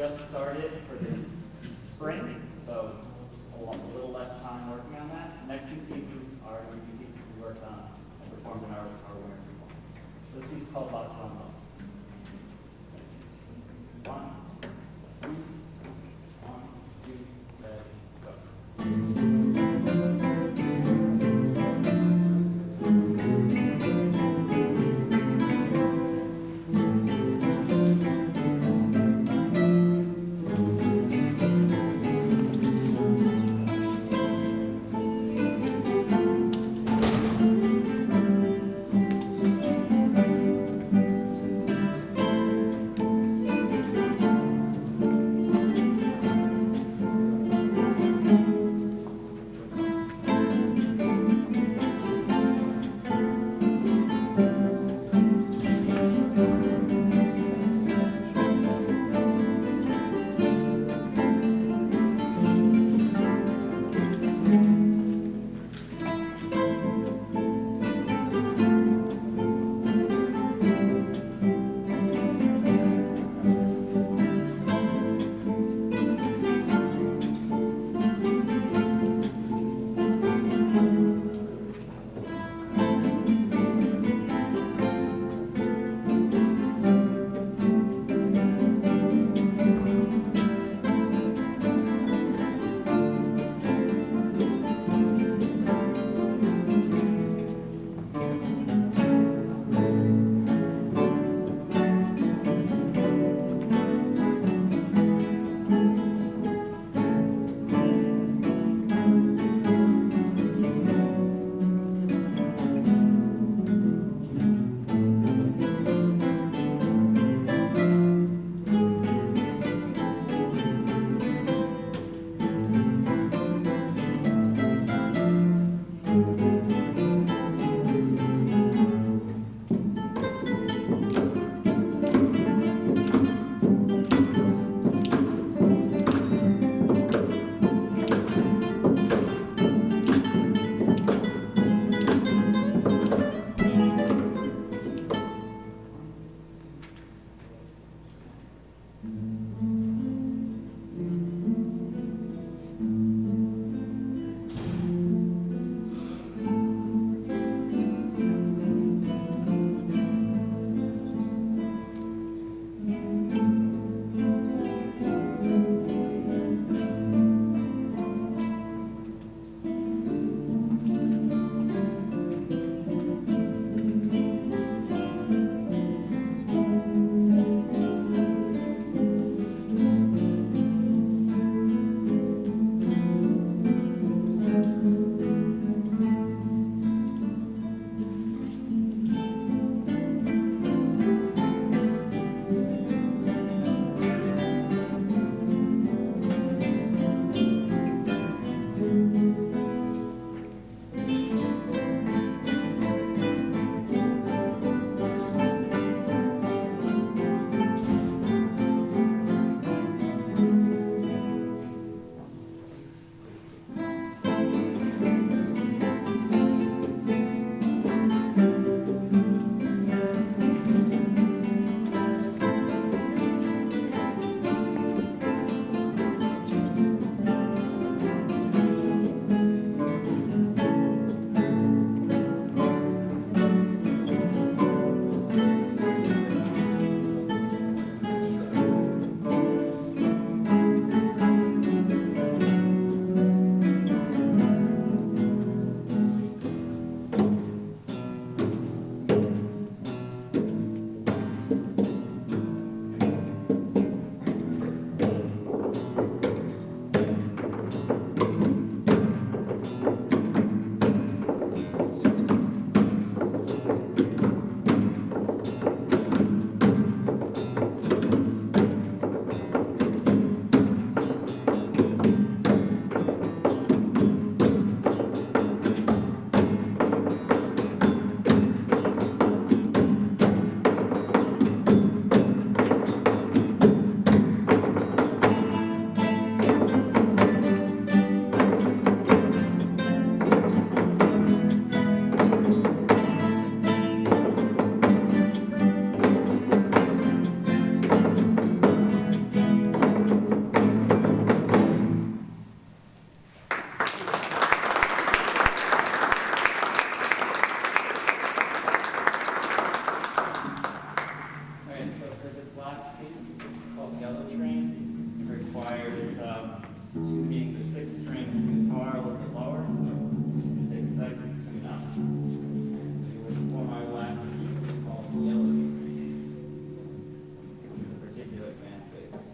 just started for this spring, so a little less time working on that. The next two pieces are the two pieces we worked on and performed in our winter performance. So this piece is called Los Rombos. 1, 2, 1, 2, ready, go. called Yellow Train. It requires tuning the 6th string guitar a little bit lower, so it takes a second to tune up. We will perform our last piece called Yellow Train, which is a particular fan favorite.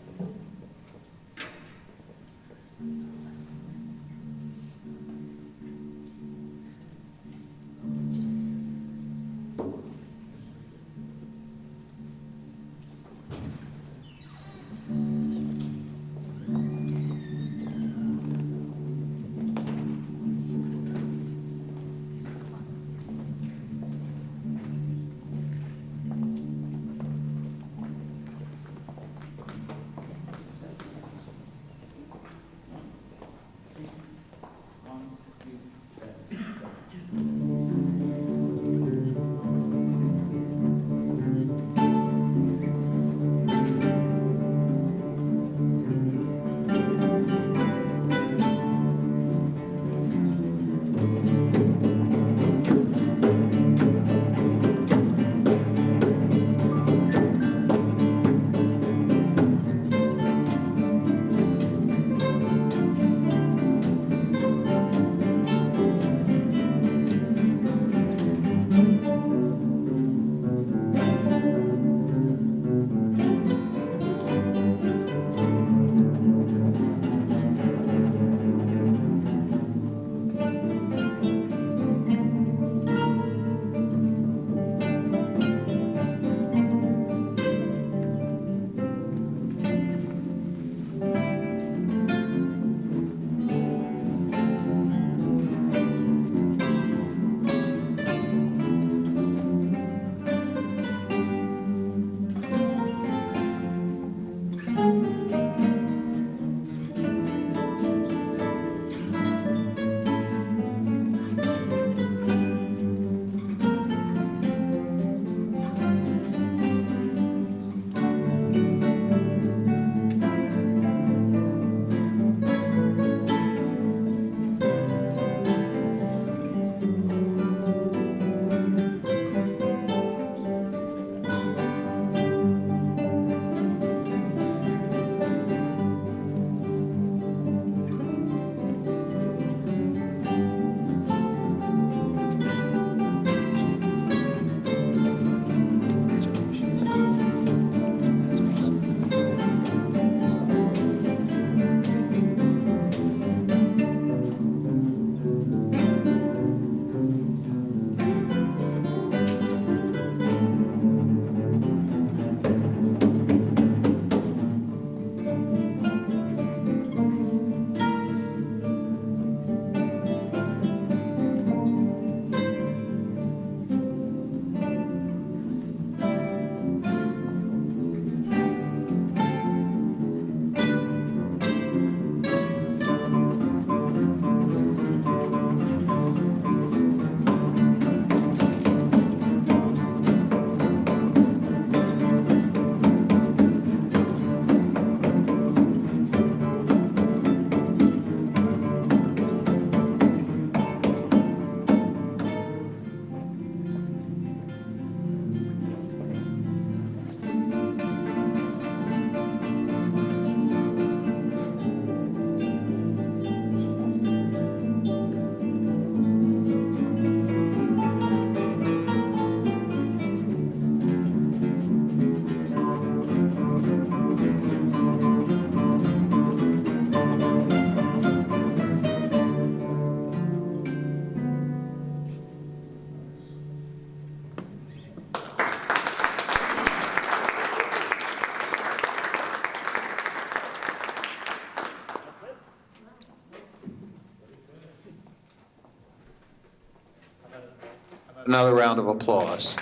Another round of applause.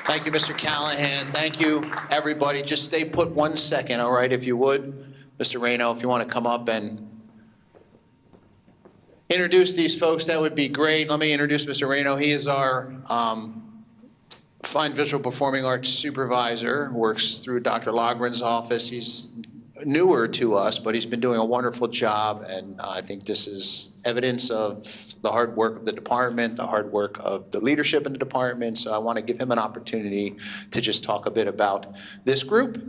Thank you, Mr. Callahan. Thank you, everybody. Just stay put 1 second, all right, if you would. Mr. Reno, if you want to come up and introduce these folks, that would be great. Let me introduce Mr. Reno. He is our Fine Visual Performing Arts Supervisor, works through Dr. Logren's office. He's newer to us, but he's been doing a wonderful job, and I think this is evidence of the hard work of the department, the hard work of the leadership in the department, so I want to give him an opportunity to just talk a bit about this group.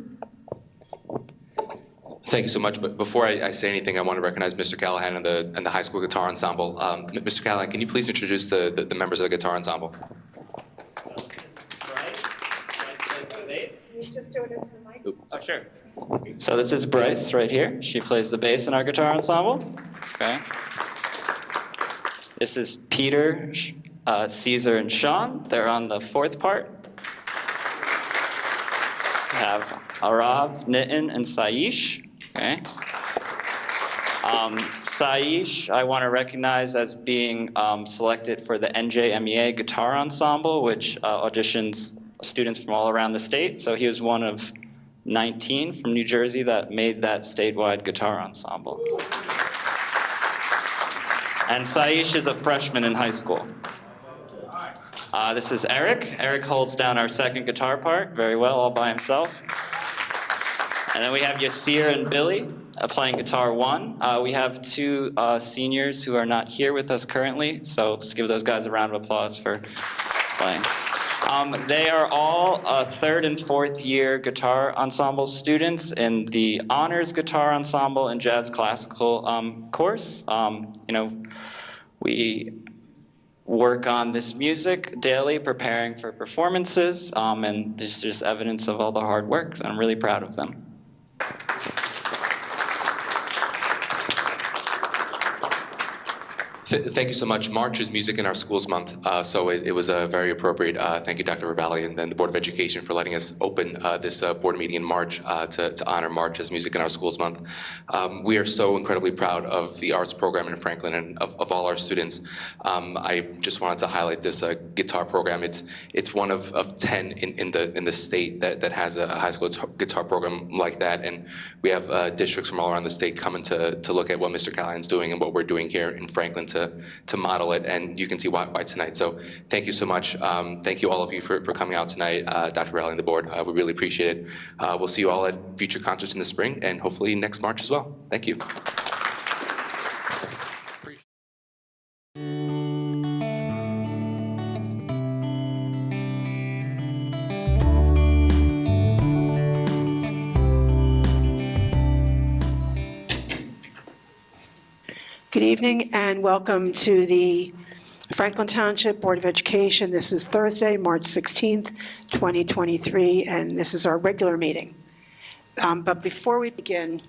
Thank you so much. But before I say anything, I want to recognize Mr. Callahan and the High School Guitar Ensemble. Mr. Callahan, can you please introduce the members of the Guitar Ensemble? Just do it into the mic. Oh, sure. So this is Bryce right here. She plays the bass in our guitar ensemble. Okay. This is Peter, Caesar, and Sean. They're on the fourth part. We have Arav, Nitin, and Saish. Okay. Saish, I want to recognize as being selected for the NJMEA Guitar Ensemble, which auditions students from all around the state. So he was one of 19 from New Jersey that made that statewide guitar ensemble. And Saish is a freshman in high school. This is Eric. Eric holds down our second guitar part very well, all by himself. And then we have Yasir and Billy playing guitar one. We have two seniors who are not here with us currently, so let's give those guys a round of applause for playing. They are all third and fourth year guitar ensemble students in the honors guitar ensemble and jazz classical course. We work on this music daily, preparing for performances, and it's just evidence of all the hard work, so I'm really proud of them. Thank you so much. March is Music in Our Schools Month, so it was very appropriate. Thank you, Dr. Ravalli, and then the Board of Education for letting us open this board meeting in March to honor March as Music in Our Schools Month. We are so incredibly proud of the arts program in Franklin and of all our students. I just wanted to highlight this guitar program. It's one of 10 in the state that has a high school guitar program like that, and we have districts from all around the state coming to look at what Mr. Callahan's doing and what we're doing here in Franklin to model it, and you can see why tonight. So thank you so much. Thank you all of you for coming out tonight, Dr. Rowley and the board. We really appreciate it. We'll see you all at future concerts in the spring and hopefully next March as well. Thank you. Good evening and welcome to the Franklin Township Board of Education. This is Thursday, March 16th, 2023, and this is our regular meeting. But before we begin,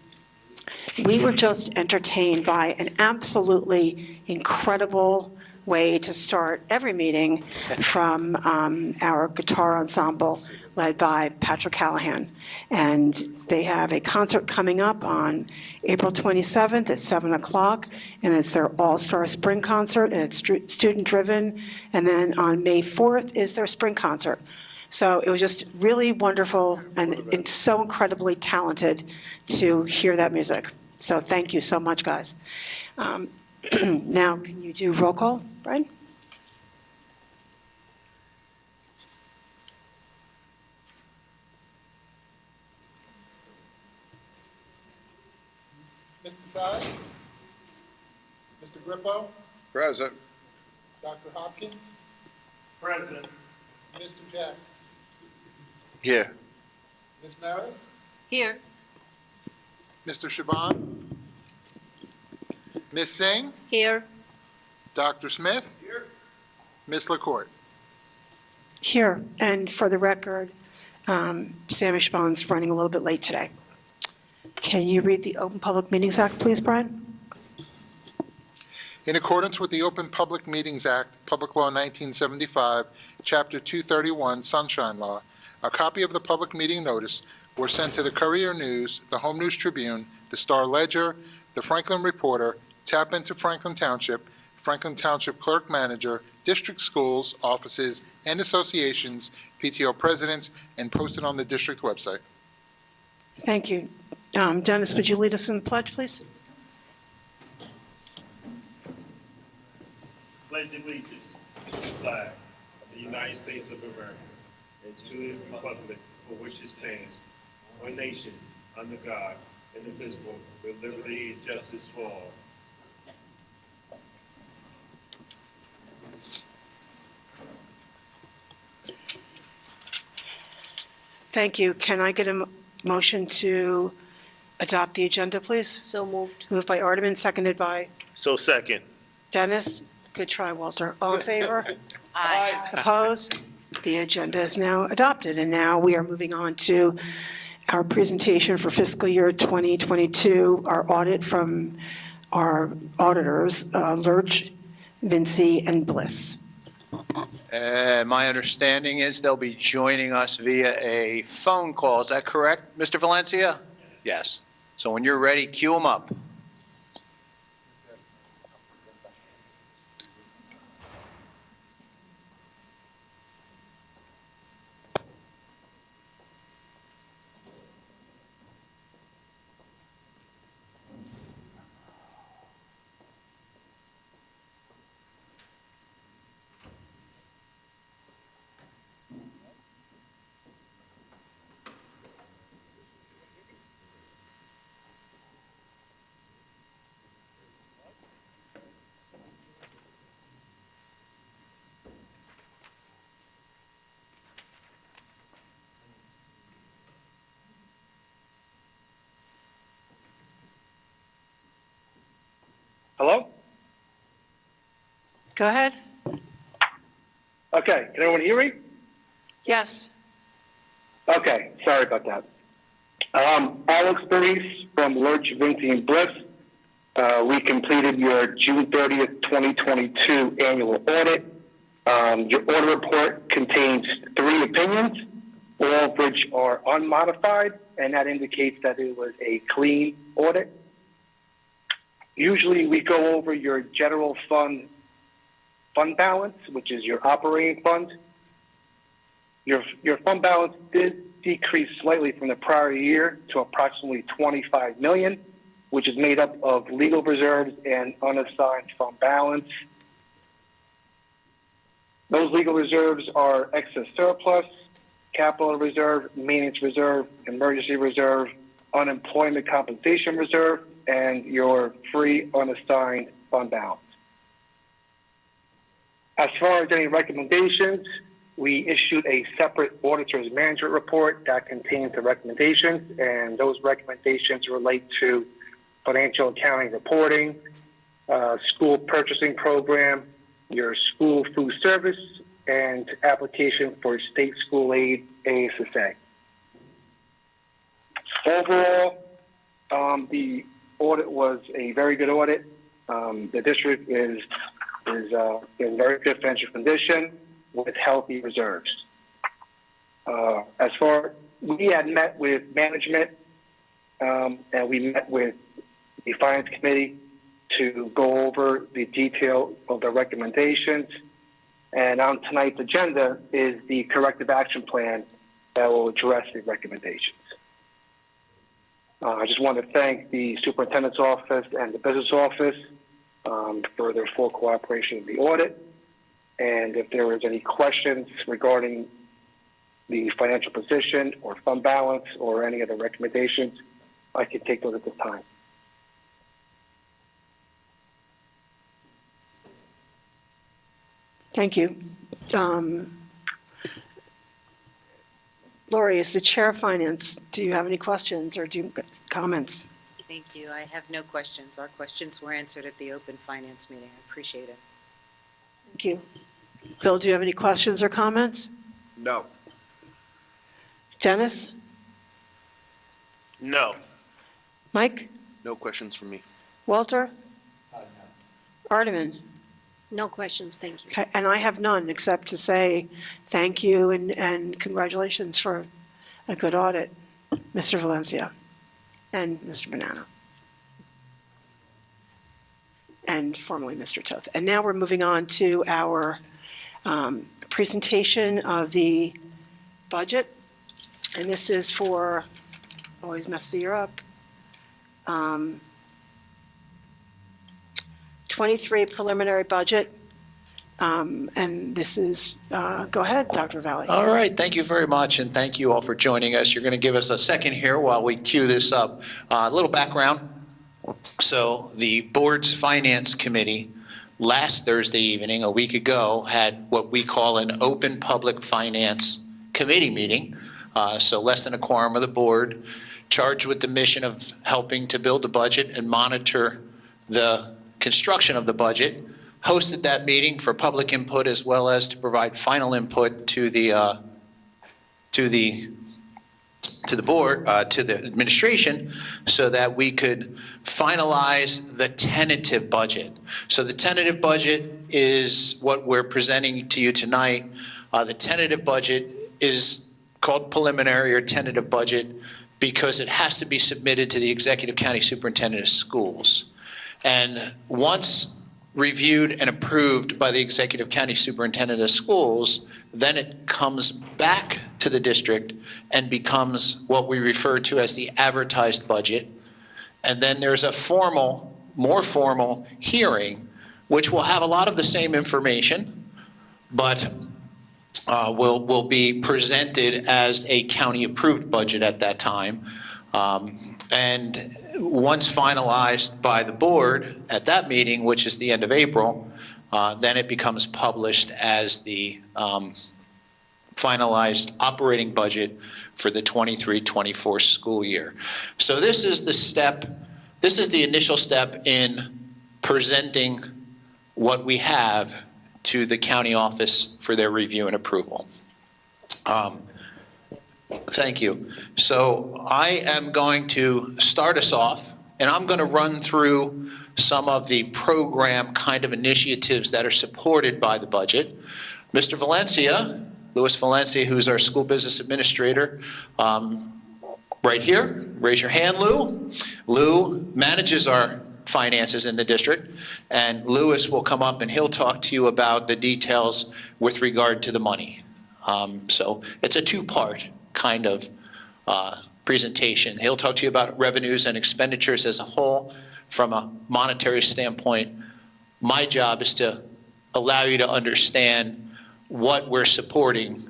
we were just entertained by an absolutely incredible way to start every meeting from our guitar ensemble led by Patrick Callahan. And they have a concert coming up on April 27th at 7 o'clock, and it's their All-Star Spring Concert, and it's student-driven. And then on May 4th is their spring concert. So it was just really wonderful and so incredibly talented to hear that music. So thank you so much, guys. Now, can you do roll call, Brian? Mr. Sy? Mr. Grippo? Present. Dr. Hopkins? Present. Mr. Jackson? Here. Ms. Meredith? Here. Mr. Shaban? Ms. Singh? Here. Dr. Smith? Here. Ms. LaCourte? Here. And for the record, Sammy Shaban's running a little bit late today. Can you read the Open Public Meetings Act, please, Brian? In accordance with the Open Public Meetings Act, Public Law 1975, Chapter 231, Sunshine Law, a copy of the public meeting notice were sent to the Courier News, the Home News Tribune, the Star Ledger, the Franklin Reporter, Tap Into Franklin Township Clerk Manager, district schools, offices, and associations, PTO presidents, and posted on the district website. Thank you. Dennis, would you lead us in the pledge, please? Pledge allegiance to the flag of the United States of America and to the republic for which it stands, one nation, under God, indivisible, with liberty and justice for all. Thank you. Can I get a motion to adopt the agenda, please? So moved. Moved by Ardeman, seconded by So second. Dennis. Good try, Walter. All in favor? Aye. Opposed? The agenda is now adopted, and now we are moving on to our presentation for fiscal year 2022, our audit from our auditors, Lurch, Vinci, and Bliss. My understanding is they'll be joining us via a phone call. Is that correct, Mr. Valencia? Yes. So when you're ready, cue them up. Hello? Go ahead. Okay, can everyone hear me? Yes. Okay, sorry about that. Alex Burries from Lurch, Vinci, and Bliss. We completed your June 30th, 2022 annual audit. Your audit report contains 3 opinions, all of which are unmodified, and that indicates that it was a clean audit. Usually we go over your general fund balance, which is your operating fund. Your fund balance did decrease slightly from the prior year to approximately $25 million, which is made up of legal reserves and unassigned fund balance. Those legal reserves are excess surplus, capital reserve, maintenance reserve, emergency reserve, unemployment compensation reserve, and your free unassigned fund balance. As far as any recommendations, we issued a separate auditor's management report that contains the recommendations, and those recommendations relate to financial accounting reporting, school purchasing program, your school food service, and application for state school aid, ASSA. Overall, the audit was a very good audit. The district is in very good financial condition with healthy reserves. We had met with management and we met with the finance committee to go over the detail of the recommendations. And on tonight's agenda is the corrective action plan that will address the recommendations. I just want to thank the superintendent's office and the business office for their full cooperation in the audit. And if there is any questions regarding the financial position or fund balance or any other recommendations, I can take those at this time. Thank you. Lori, as the Chair of Finance, do you have any questions or do you have comments? Thank you. I have no questions. Our questions were answered at the open finance meeting. I appreciate it. Thank you. Bill, do you have any questions or comments? No. Dennis? No. Mike? No questions from me. Walter? Ardeman? No questions, thank you. Okay, and I have none except to say thank you and congratulations for a good audit, Mr. Valencia and Mr. Banana. And formerly Mr. Toth. And now we're moving on to our presentation of the budget. And this is for, always mess the year up, 23 preliminary budget, And this is, go ahead, Dr. Valley. All right, thank you very much, and thank you all for joining us. You're going to give us a second here while we cue this up. A little background. So the board's finance committee last Thursday evening, a week ago, had what we call an open public finance committee meeting. So less than a quorum of the board, charged with the mission of helping to build the budget and monitor the construction of the budget. Hosted that meeting for public input as well as to provide final input to the board, to the administration, so that we could finalize the tentative budget. So the tentative budget is what we're presenting to you tonight. The tentative budget is called preliminary or tentative budget because it has to be submitted to the Executive County Superintendent of Schools. And once reviewed and approved by the Executive County Superintendent of Schools, then it comes back to the district and becomes what we refer to as the advertised budget. And then there's a formal, more formal hearing, which will have a lot of the same information, but will be presented as a county-approved budget at that time. And once finalized by the board at that meeting, which is the end of April, then it becomes published as the finalized operating budget for the 23-24 school year. So this is the initial step in presenting what we have to the county office for their review and approval. Thank you. So I am going to start us off, and I'm going to run through some of the program kind of initiatives that are supported by the budget. Mr. Valencia, Louis Valencia, who's our school business administrator, right here. Raise your hand, Lou. Lou manages our finances in the district, and Louis will come up and he'll talk to you about the details with regard to the money. So it's a two-part kind of presentation. He'll talk to you about revenues and expenditures as a whole from a monetary standpoint. My job is to allow you to understand what we're supporting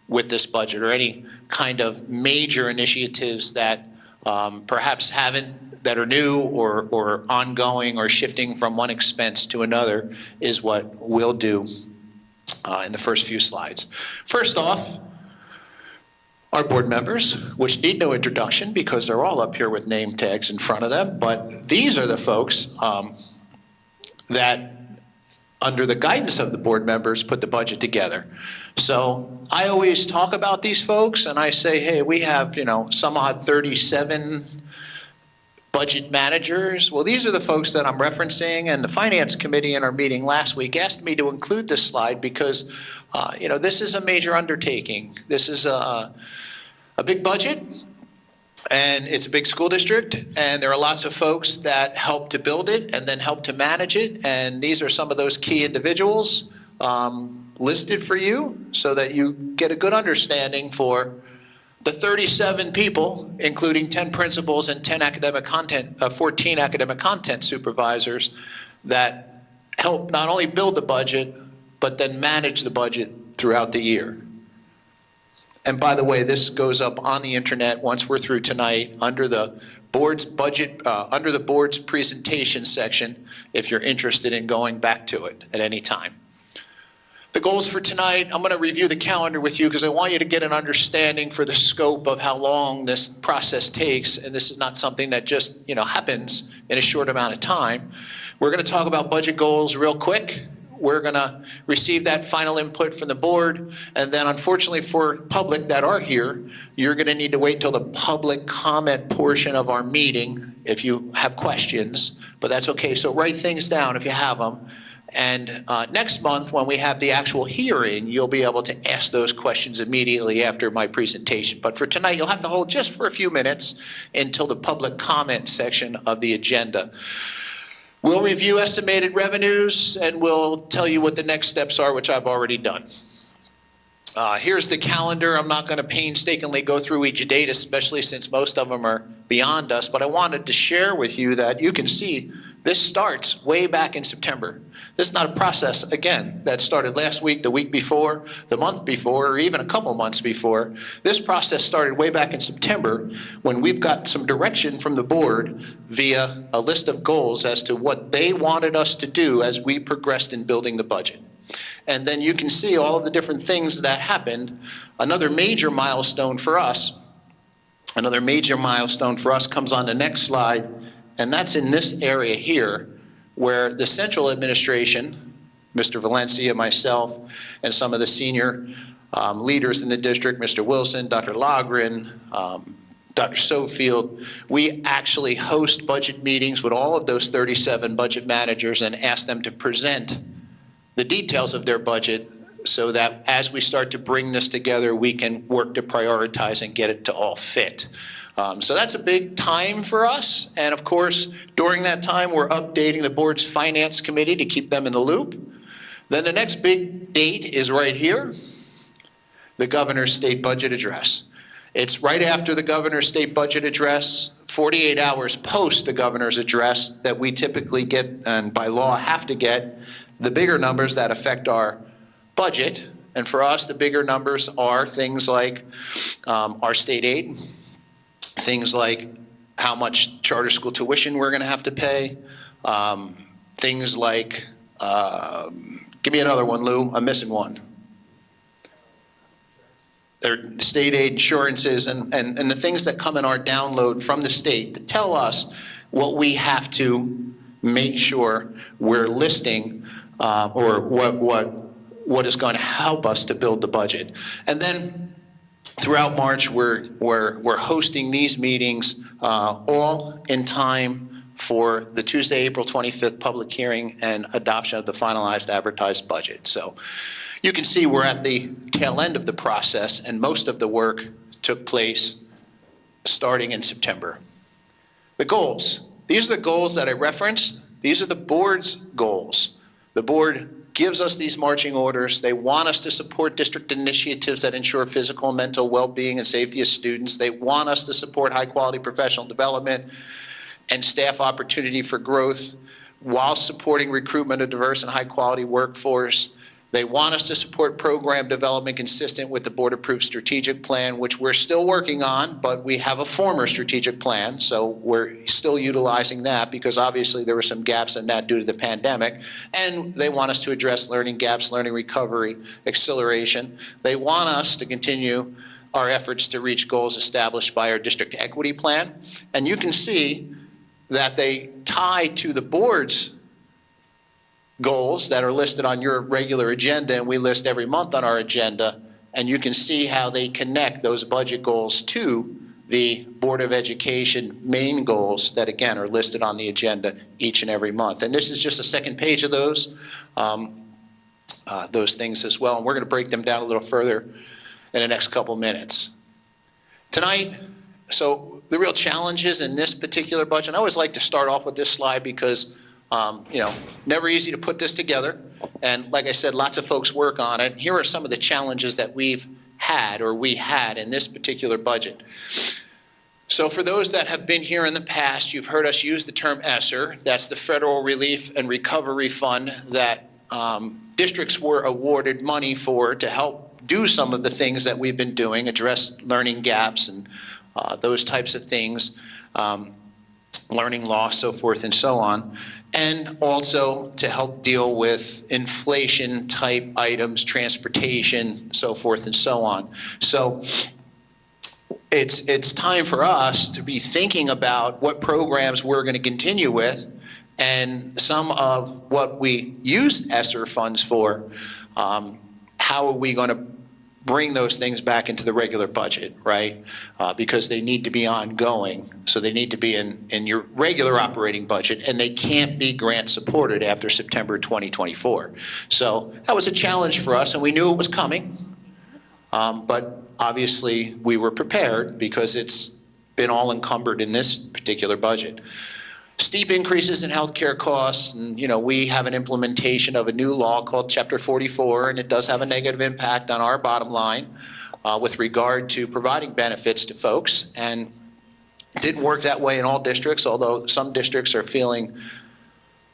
with this budget, or any kind of major initiatives that perhaps that are new or ongoing or shifting from one expense to another, is what we'll do in the first few slides. First off, our board members, which need no introduction because they're all up here with name tags in front of them, but these are the folks that, under the guidance of the board members, put the budget together. So I always talk about these folks and I say, hey, we have, some odd 37 budget managers. Well, these are the folks that I'm referencing, and the finance committee in our meeting last week asked me to include this slide because, this is a major undertaking. This is a big budget, and it's a big school district, and there are lots of folks that help to build it and then help to manage it, and these are some of those key individuals listed for you so that you get a good understanding for the 37 people, including 10 principals and 14 academic content supervisors, that help not only build the budget, but then manage the budget throughout the year. And by the way, this goes up on the internet once we're through tonight under the board's budget, under the board's presentation section, if you're interested in going back to it at any time. The goals for tonight, I'm going to review the calendar with you because I want you to get an understanding for the scope of how long this process takes, and this is not something that just happens in a short amount of time. We're going to talk about budget goals real quick. We're going to receive that final input from the board, and then unfortunately for public that are here, you're going to need to wait till the public comment portion of our meeting if you have questions, but that's okay. So write things down if you have them. And next month, when we have the actual hearing, you'll be able to ask those questions immediately after my presentation. But for tonight, you'll have to hold just for a few minutes until the public comment section of the agenda. We'll review estimated revenues, and we'll tell you what the next steps are, which I've already done. Here's the calendar. I'm not going to painstakingly go through each date, especially since most of them are beyond us, but I wanted to share with you that you can see This starts way back in September. This is not a process, again, that started last week, the week before, the month before, or even a couple months before. This process started way back in September when we've got some direction from the board via a list of goals as to what they wanted us to do as we progressed in building the budget. And then you can see all of the different things that happened. Another major milestone for us comes on the next slide, and that's in this area here, where the central administration, Mr. Valencia, myself, and some of the senior leaders in the district, Mr. Wilson, Dr. Logren, Dr. Sofield, we actually host budget meetings with all of those 37 budget managers and ask them to present the details of their budget so that as we start to bring this together, we can work to prioritize and get it to all fit. So that's a big time for us. And of course, during that time, we're updating the board's finance committee to keep them in the loop. Then the next big date is right here, the governor's state budget address. It's right after the governor's state budget address, 48 hours post the governor's address, that we typically get, and by law have to get, the bigger numbers that affect our budget. And for us, the bigger numbers are things like our state aid, things like how much charter school tuition we're going to have to pay, things like, give me another one, Lou, I'm missing one. State aid, insurances, and the things that come in our download from the state to tell us what we have to make sure we're listing, or what is going to help us to build the budget. And then throughout March, we're hosting these meetings all in time for the Tuesday, April 25th public hearing and adoption of the finalized advertised budget. So you can see we're at the tail end of the process, and most of the work took place starting in September. The goals. These are the goals that I referenced. These are the board's goals. The board gives us these marching orders. They want us to support district initiatives that ensure physical and mental well-being and safety of students. They want us to support high-quality professional development and staff opportunity for growth while supporting recruitment of diverse and high-quality workforce. They want us to support program development consistent with the board-approved strategic plan, which we're still working on, but we have a former strategic plan, so we're still utilizing that because obviously there were some gaps in that due to the pandemic. And they want us to address learning gaps, learning recovery, acceleration. They want us to continue our efforts to reach goals established by our district equity plan. And you can see that they tie to the board's goals that are listed on your regular agenda, and we list every month on our agenda, and you can see how they connect those budget goals to the Board of Education main goals that, again, are listed on the agenda each and every month. And this is just a second page of those things as well, and we're going to break them down a little further in the next couple minutes. Tonight, so the real challenges in this particular budget, I always like to start off with this slide because never easy to put this together. And like I said, lots of folks work on it. Here are some of the challenges that we had in this particular budget. So for those that have been here in the past, you've heard us use the term ESSER. That's the Federal Relief and Recovery Fund that districts were awarded money for to help do some of the things that we've been doing, address learning gaps and those types of things, learning loss, so forth and so on. And also to help deal with inflation type items, transportation, so forth and so on. So it's time for us to be thinking about what programs we're going to continue with, and some of what we use ESSER funds for, how are we going to bring those things back into the regular budget, right? Because they need to be ongoing. So they need to be in your regular operating budget, and they can't be grant supported after September 2024. So that was a challenge for us, and we knew it was coming. But obviously we were prepared because it's been all encumbered in this particular budget. Steep increases in healthcare costs, and we have an implementation of a new law called Chapter 44, and it does have a negative impact on our bottom line with regard to providing benefits to folks. And it didn't work that way in all districts, although some districts are feeling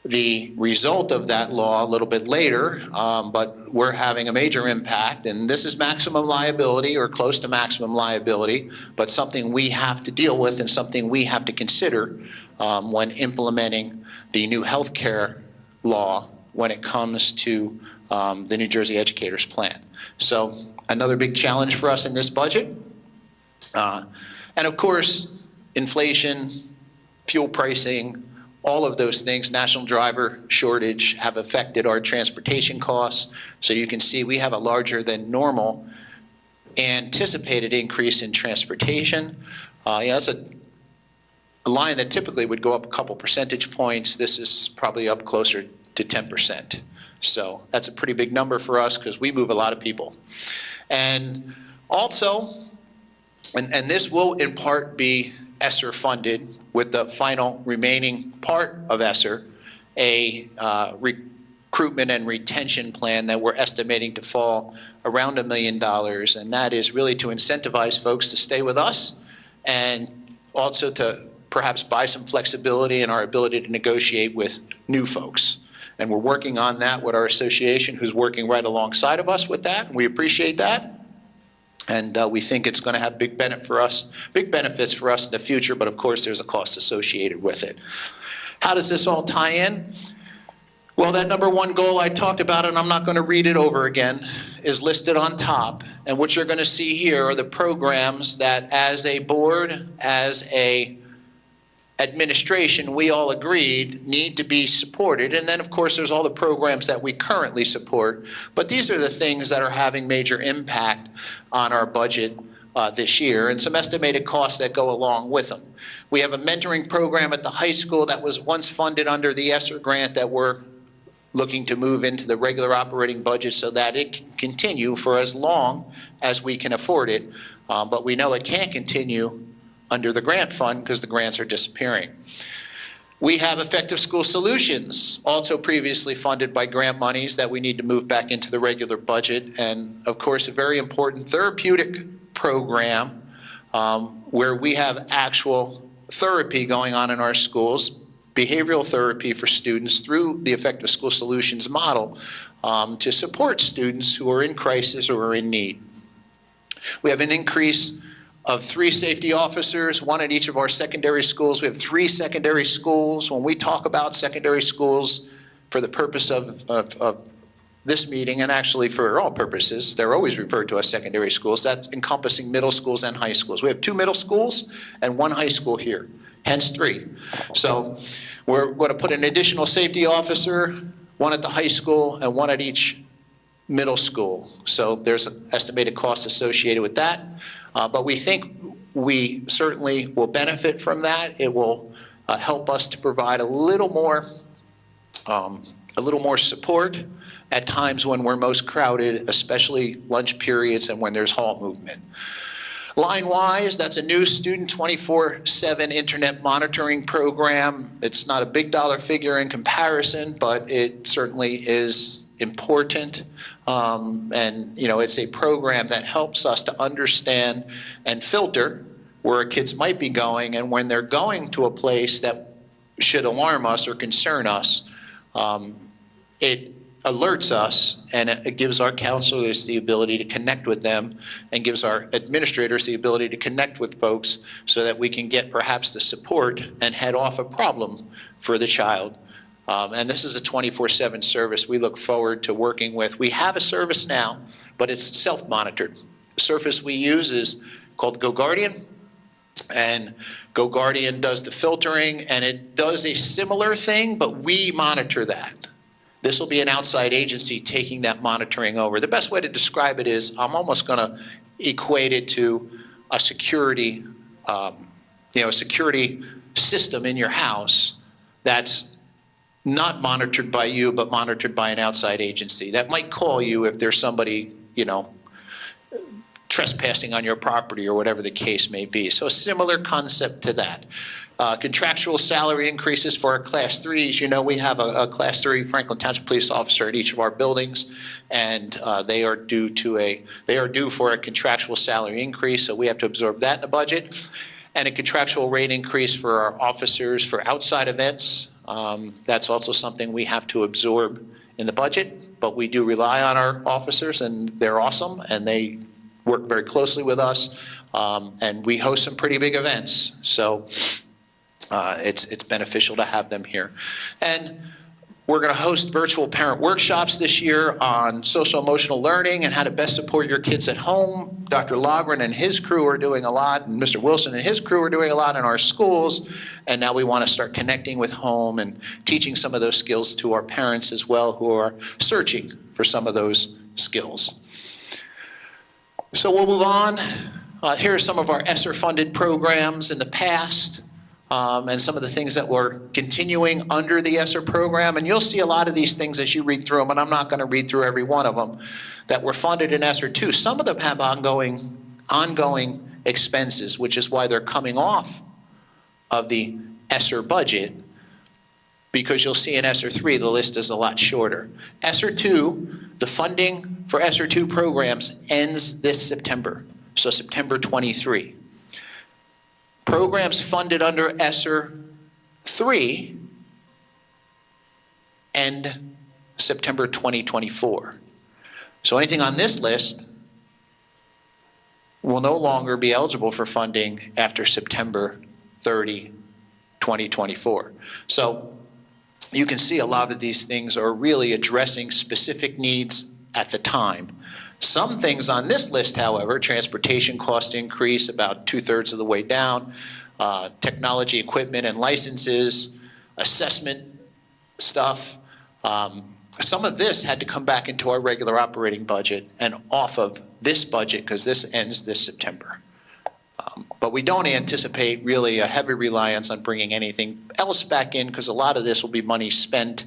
the result of that law a little bit later, but we're having a major impact, and this is maximum liability or close to maximum liability, but something we have to deal with and something we have to consider when implementing the new healthcare law when it comes to the New Jersey Educators Plan. So another big challenge for us in this budget. And of course, inflation, fuel pricing, all of those things, national driver shortage, have affected our transportation costs. So you can see we have a larger than normal anticipated increase in transportation. That's a line that typically would go up a couple percentage points. This is probably up closer to 10%. So that's a pretty big number for us because we move a lot of people. And also, and this will in part be ESSER funded with the final remaining part of ESSER, a recruitment and retention plan that we're estimating to fall around $1 million. And that is really to incentivize folks to stay with us and also to perhaps buy some flexibility in our ability to negotiate with new folks. And we're working on that with our association, who's working right alongside of us with that. And we appreciate that. And we think it's going to have big benefits for us in the future, but of course there's a cost associated with it. How does this all tie in? Well, that number one goal I talked about, and I'm not going to read it over again, is listed on top. And what you're going to see here are the programs that as a board, as a administration, we all agreed need to be supported. And then, of course, there's all the programs that we currently support. But these are the things that are having major impact on our budget this year, and some estimated costs that go along with them. We have a mentoring program at the high school that was once funded under the ESSER grant that we're looking to move into the regular operating budget so that it can continue for as long as we can afford it. But we know it can't continue under the grant fund because the grants are disappearing. We have Effective School Solutions, also previously funded by grant monies that we need to move back into the regular budget. And of course, a very important therapeutic program where we have actual therapy going on in our schools, behavioral therapy for students through the Effective School Solutions model to support students who are in crisis or are in need. We have an increase of 3 safety officers, 1 at each of our secondary schools. We have 3 secondary schools. When we talk about secondary schools for the purpose of this meeting, and actually for all purposes, they're always referred to as secondary schools. That's encompassing middle schools and high schools. We have 2 middle schools and 1 high school here, hence 3. So we're going to put an additional safety officer, 1 at the high school and 1 at each middle school. So there's an estimated cost associated with that. But we think we certainly will benefit from that. It will help us to provide a little more support at times when we're most crowded, especially lunch periods and when there's hall movement. Line-wise, that's a new student 24/7 internet monitoring program. It's not a big dollar figure in comparison, but it certainly is important. And it's a program that helps us to understand and filter where our kids might be going, and when they're going to a place that should alarm us or concern us, it alerts us, and it gives our counselors the ability to connect with them and gives our administrators the ability to connect with folks so that we can get perhaps the support and head off a problem for the child. And this is a 24/7 service we look forward to working with. We have a service now, but it's self-monitored. The service we use is called GoGuardian, and GoGuardian does the filtering, and it does a similar thing, but we monitor that. This will be an outside agency taking that monitoring over. The best way to describe it is I'm almost going to equate it to a security, security system in your house that's not monitored by you, but monitored by an outside agency that might call you if there's somebody, trespassing on your property or whatever the case may be. So a similar concept to that. Contractual salary increases for our Class 3s. We have a Class 3 Franklin Township police officer at each of our buildings, and they are due for a contractual salary increase, so we have to absorb that in the budget. And a contractual rate increase for our officers for outside events, That's also something we have to absorb in the budget, but we do rely on our officers, and they're awesome, and they work very closely with us, and we host some pretty big events. So it's beneficial to have them here. And we're going to host virtual parent workshops this year on social emotional learning and how to best support your kids at home. Dr. Logren and his crew are doing a lot, and Mr. Wilson and his crew are doing a lot in our schools. And now we want to start connecting with home and teaching some of those skills to our parents as well, who are searching for some of those skills. So we'll move on. Here are some of our ESSER-funded programs in the past. And some of the things that we're continuing under the ESSER program. And you'll see a lot of these things as you read through them, and I'm not going to read through every one of them, that were funded in ESSER too. Some of them have ongoing expenses, which is why they're coming off of the ESSER budget, because you'll see in ESSER 3 the list is a lot shorter. ESSER 2, the funding for ESSER 2 programs ends this September, so September 23. Programs funded under ESSER 3 end September 2024. So anything on this list will no longer be eligible for funding after September 30, 2024. So you can see a lot of these things are really addressing specific needs at the time. Some things on this list, however, transportation cost increase about 2/3 of the way down, technology, equipment, and licenses, assessment stuff. Some of this had to come back into our regular operating budget and off of this budget because this ends this September. But we don't anticipate really a heavy reliance on bringing anything else back in because a lot of this will be money spent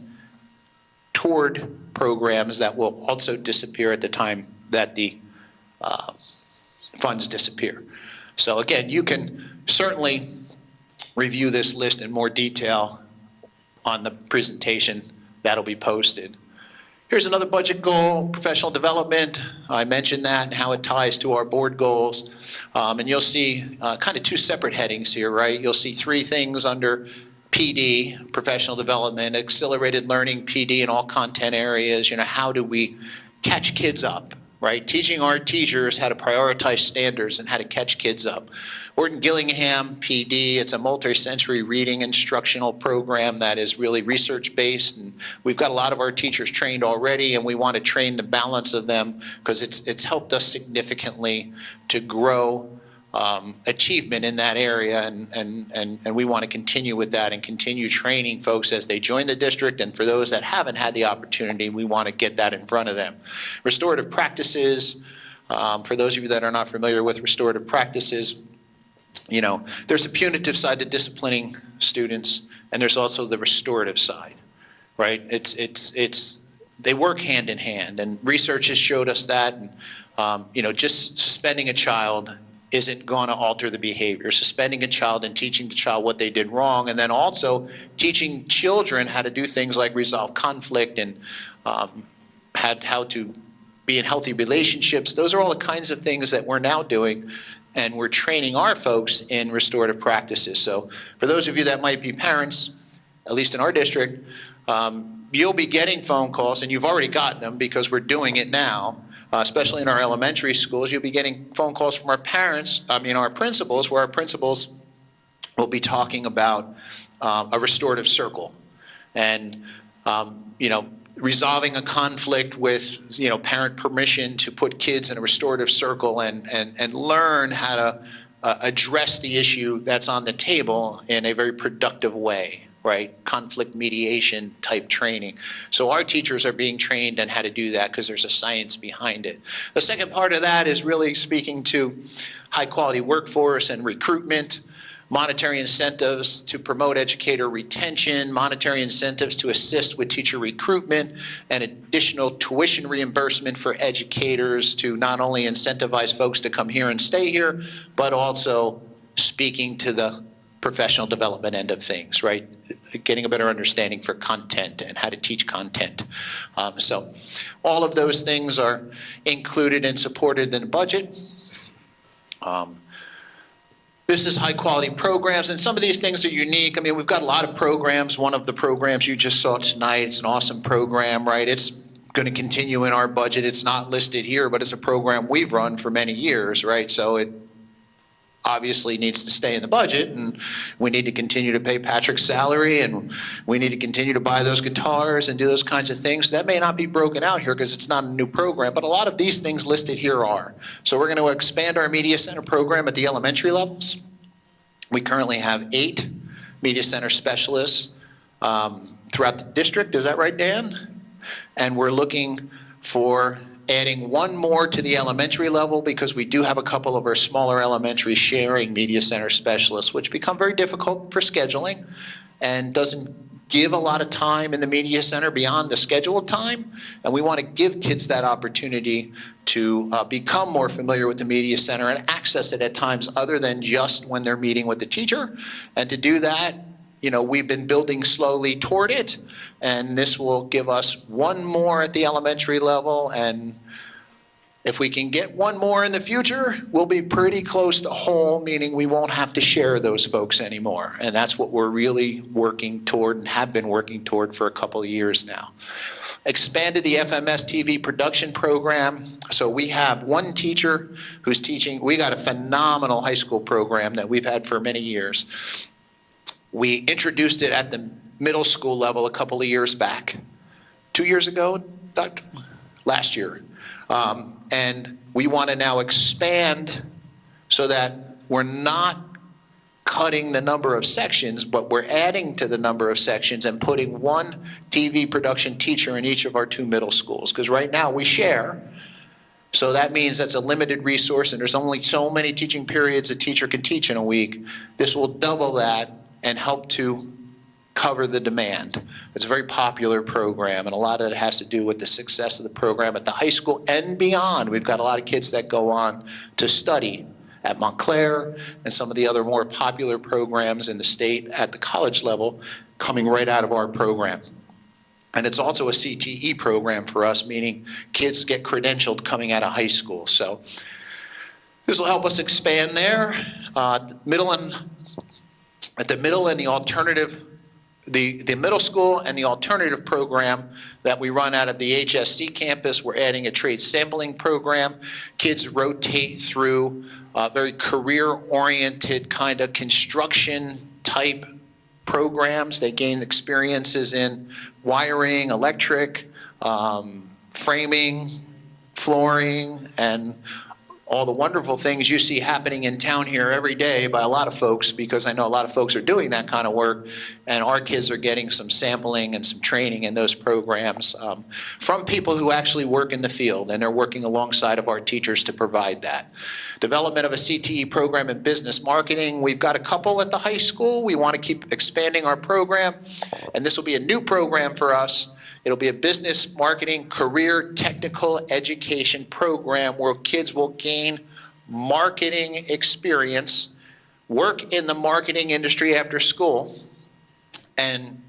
toward programs that will also disappear at the time that the funds disappear. So again, you can certainly review this list in more detail on the presentation that'll be posted. Here's another budget goal, professional development. I mentioned that and how it ties to our board goals. And you'll see kind of two separate headings here, right? You'll see three things under PD, professional development, accelerated learning, PD in all content areas. You know, how do we catch kids up, right? Teaching our teachers how to prioritize standards and how to catch kids up. Wharton Gillingham, PD, it's a multi-sensory reading instructional program that is really research-based, and we've got a lot of our teachers trained already, and we want to train the balance of them because it's helped us significantly to grow achievement in that area, and we want to continue with that and continue training folks as they join the district, and for those that haven't had the opportunity, we want to get that in front of them. Restorative practices, for those of you that are not familiar with restorative practices, you know, there's a punitive side to disciplining students, and there's also the restorative side, right? They work hand in hand, and research has showed us that, and you know, just suspending a child isn't going to alter the behavior. Suspending a child and teaching the child what they did wrong, and then also teaching children how to do things like resolve conflict and how to be in healthy relationships. Those are all the kinds of things that we're now doing, and we're training our folks in restorative practices. So for those of you that might be parents, at least in our district, you'll be getting phone calls, and you've already gotten them because we're doing it now. Especially in our elementary schools, you'll be getting phone calls from our principals, where our principals will be talking about a restorative circle and, you know, resolving a conflict with, you know, parent permission to put kids in a restorative circle and learn how to address the issue that's on the table in a very productive way. Right? Conflict mediation type training. So our teachers are being trained on how to do that because there's a science behind it. The second part of that is really speaking to high quality workforce and recruitment, monetary incentives to promote educator retention, monetary incentives to assist with teacher recruitment, and additional tuition reimbursement for educators to not only incentivize folks to come here and stay here, but also speaking to the professional development end of things, right? Getting a better understanding for content and how to teach content. So all of those things are included and supported in the budget. this is high-quality programs, and some of these things are unique. I mean, we've got a lot of programs. One of the programs you just saw tonight, it's an awesome program, right? It's going to continue in our budget. It's not listed here, but it's a program we've run for many years, right? So it obviously needs to stay in the budget, and we need to continue to pay Patrick's salary, and we need to continue to buy those guitars and do those kinds of things. That may not be broken out here because it's not a new program, but a lot of these things listed here are. So we're going to expand our Media Center program at the elementary levels. We currently have 8 Media Center specialists throughout the district. Is that right, Dan? And we're looking for adding 1 more to the elementary level because we do have a couple of our smaller elementary sharing Media Center specialists, which become very difficult for scheduling and doesn't give a lot of time in the Media Center beyond the scheduled time. And we want to give kids that opportunity to become more familiar with the Media Center and access it at times other than just when they're meeting with the teacher. And to do that, you know, we've been building slowly toward it. And this will give us 1 more at the elementary level, and if we can get 1 more in the future, we'll be pretty close to whole, meaning we won't have to share those folks anymore. And that's what we're really working toward and have been working toward for a couple of years now. Expanded the FMS TV production program. So we have 1 teacher who's teaching. We got a phenomenal high school program that we've had for many years. We introduced it at the middle school level a couple of years back. 2 years ago, last year. And we want to now expand so that we're not cutting the number of sections, but we're adding to the number of sections and putting 1 TV production teacher in each of our 2 middle schools. Because right now we share, so that means that's a limited resource and there's only so many teaching periods a teacher can teach in a week. This will double that and help to cover the demand. It's a very popular program, and a lot of it has to do with the success of the program at the high school and beyond. We've got a lot of kids that go on to study at Montclair and some of the other more popular programs in the state at the college level coming right out of our program. And it's also a CTE program for us, meaning kids get credentialed coming out of high school. So this will help us expand there. At the middle and the alternative, the middle school and the alternative program that we run out of the HSC campus, we're adding a trade sampling program. Kids rotate through very career-oriented kind of construction-type programs. They gain experiences in wiring, electric, framing, flooring, and all the wonderful things you see happening in town here every day by a lot of folks, because I know a lot of folks are doing that kind of work, and our kids are getting some sampling and some training in those programs from people who actually work in the field, and they're working alongside of our teachers to provide that. Development of a CTE program in business marketing. We've got a couple at the high school. We want to keep expanding our program, and this will be a new program for us. It'll be a business marketing career technical education program where kids will gain marketing experience, work in the marketing industry after school, and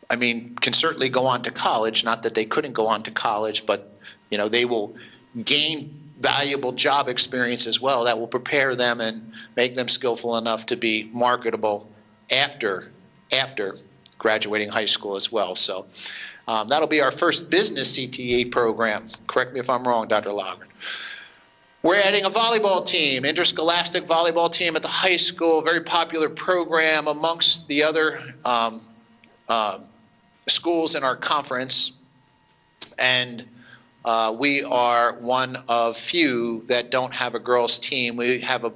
I mean, can certainly go on to college. Not that they couldn't go on to college, but you know, they will gain valuable job experience as well that will prepare them and make them skillful enough to be marketable after graduating high school as well. So that'll be our first business CTE program. Correct me if I'm wrong, Dr. Lager. We're adding a volleyball team, interscholastic volleyball team at the high school, very popular program amongst the other schools in our conference. And we are one of few that don't have a girls' team. We had a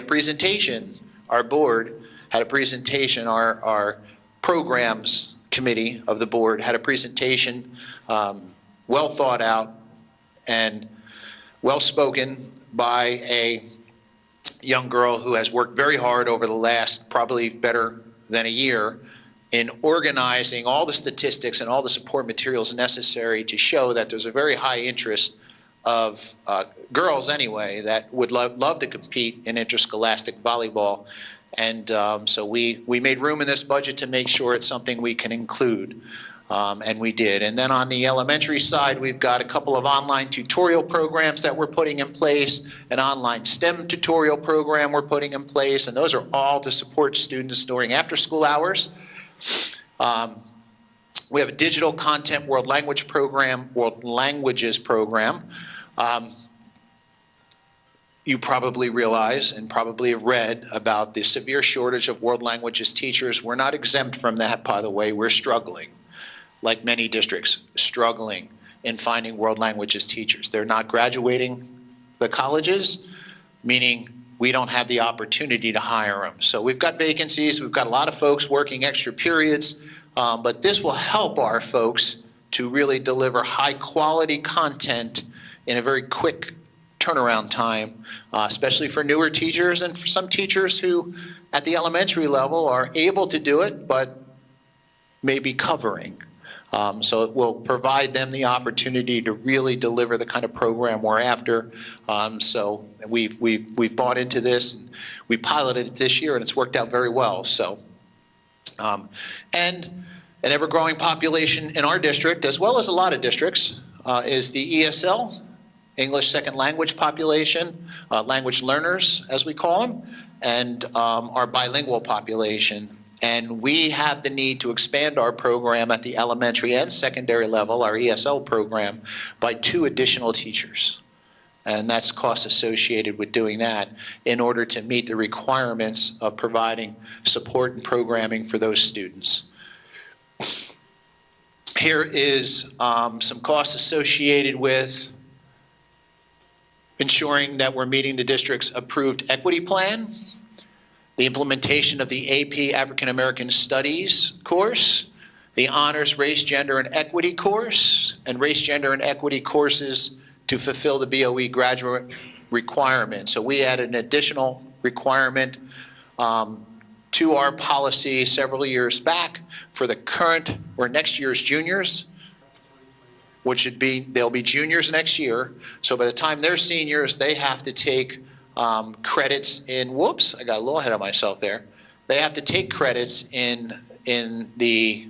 presentation, our board had a presentation, our programs committee of the board had a presentation, well thought out and well spoken by a young girl who has worked very hard over the last probably better than a year in organizing all the statistics and all the support materials necessary to show that there's a very high interest of girls anyway that would love to compete in interscholastic volleyball. And so we made room in this budget to make sure it's something we can include. And we did. And then on the elementary side, we've got a couple of online tutorial programs that we're putting in place, an online STEM tutorial program we're putting in place, and those are all to support students during after-school hours. We have a digital content world languages program. You probably realize and probably have read about the severe shortage of world languages teachers. We're not exempt from that, by the way. We're struggling, like many districts, struggling in finding world languages teachers. They're not graduating the colleges, meaning we don't have the opportunity to hire them. So we've got vacancies. We've got a lot of folks working extra periods, but this will help our folks to really deliver high-quality content in a very quick turnaround time, especially for newer teachers and for some teachers who at the elementary level are able to do it, but may be covering. So it will provide them the opportunity to really deliver the kind of program we're after. So we've bought into this. And we piloted it this year, and it's worked out very well. So, and an ever-growing population in our district, as well as a lot of districts, is the ESL, English Second Language population, language learners, as we call them, and our bilingual population. And we have the need to expand our program at the elementary and secondary level, our ESL program, by 2 additional teachers. And that's cost associated with doing that in order to meet the requirements of providing support and programming for those students. Here is some costs associated with ensuring that we're meeting the district's approved equity plan, the implementation of the AP African American Studies course, the Honors Race, Gender, and Equity course, and Race, Gender, and Equity courses to fulfill the BOE graduate requirement. So we added an additional requirement to our policy several years back for the current or next year's juniors, which would be, they'll be juniors next year. So by the time they're seniors, they have to take credits in, whoops, I got a little ahead of myself there. They have to take credits in the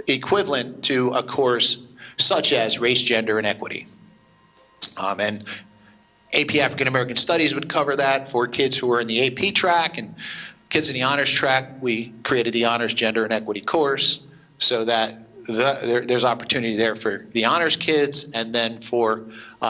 equivalent to a course such as Race, Gender, and Equity. And AP African American Studies would cover that for kids who are in the AP track, and kids in the honors track, we created the Honors, Gender, and Equity course so that there's opportunity there for the honors kids, and then for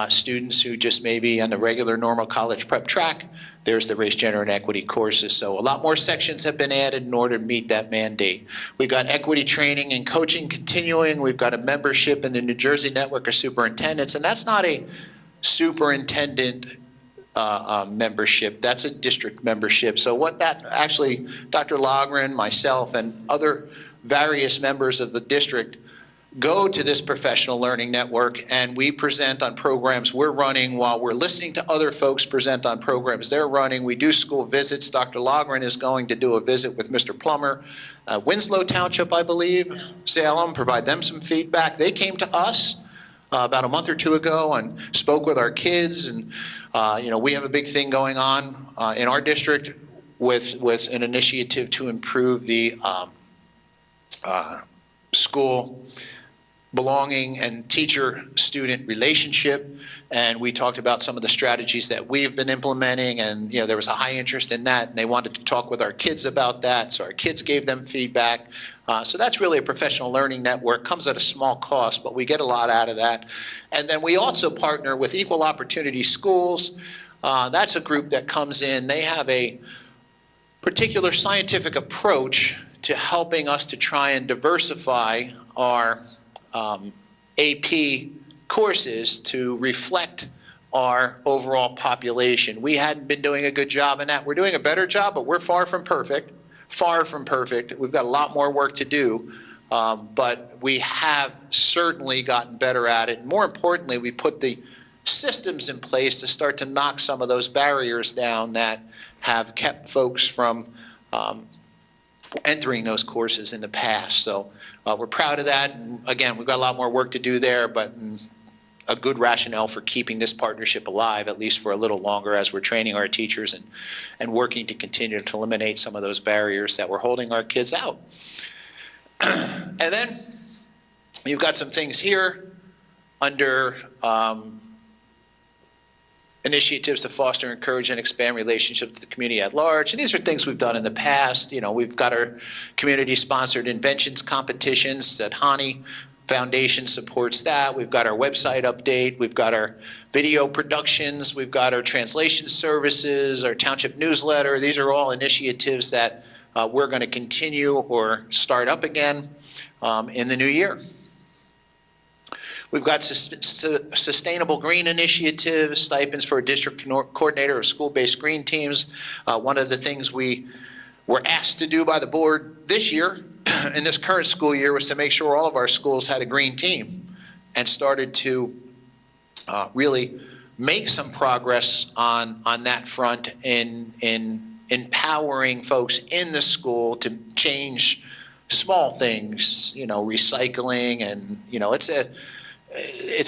students who just maybe on the regular normal college prep track, there's the Race, Gender, and Equity courses. So a lot more sections have been added in order to meet that mandate. We've got equity training and coaching continuing. We've got a membership in the New Jersey Network of Superintendents, and that's not a superintendent membership, that's a district membership. So what that actually, Dr. Logren, myself, and other various members of the district go to this professional learning network, and we present on programs we're running while we're listening to other folks present on programs they're running. We do school visits. Dr. Logren is going to do a visit with Mr. Plummer, Winslow Township, I believe, Salem, provide them some feedback. They came to us about a month or 2 ago and spoke with our kids, and we have a big thing going on in our district with an initiative to improve the school belonging and teacher-student relationship, and we talked about some of the strategies that we've been implementing, and there was a high interest in that, and they wanted to talk with our kids about that, so our kids gave them feedback. So that's really a professional learning network. Comes at a small cost, but we get a lot out of that. And then we also partner with Equal Opportunity Schools. That's a group that comes in. They have a particular scientific approach to helping us to try and diversify our AP courses to reflect our overall population. We hadn't been doing a good job in that. We're doing a better job, but we're far from perfect. Far from perfect. We've got a lot more work to do, but we have certainly gotten better at it. More importantly, we put the systems in place to start to knock some of those barriers down that have kept folks from entering those courses in the past. So we're proud of that. And again, we've got a lot more work to do there, but a good rationale for keeping this partnership alive, at least for a little longer, as we're training our teachers and working to continue to eliminate some of those barriers that were holding our kids out. And then you've got some things here under initiatives to foster, encourage, and expand relationships with the community at large. And these are things we've done in the past. You know, we've got our community-sponsored inventions competitions that Hani Foundation supports that. We've got our website update. We've got our video productions. We've got our translation services, our township newsletter. These are all initiatives that we're going to continue or start up again in the new year. We've got sustainable green initiatives, stipends for a district coordinator of school-based green teams. One of the things we were asked to do by the board this year, in this current school year, was to make sure all of our schools had a green team, and started to really make some progress on that front in empowering folks in the school to change small things, you know, recycling, and, you know, it's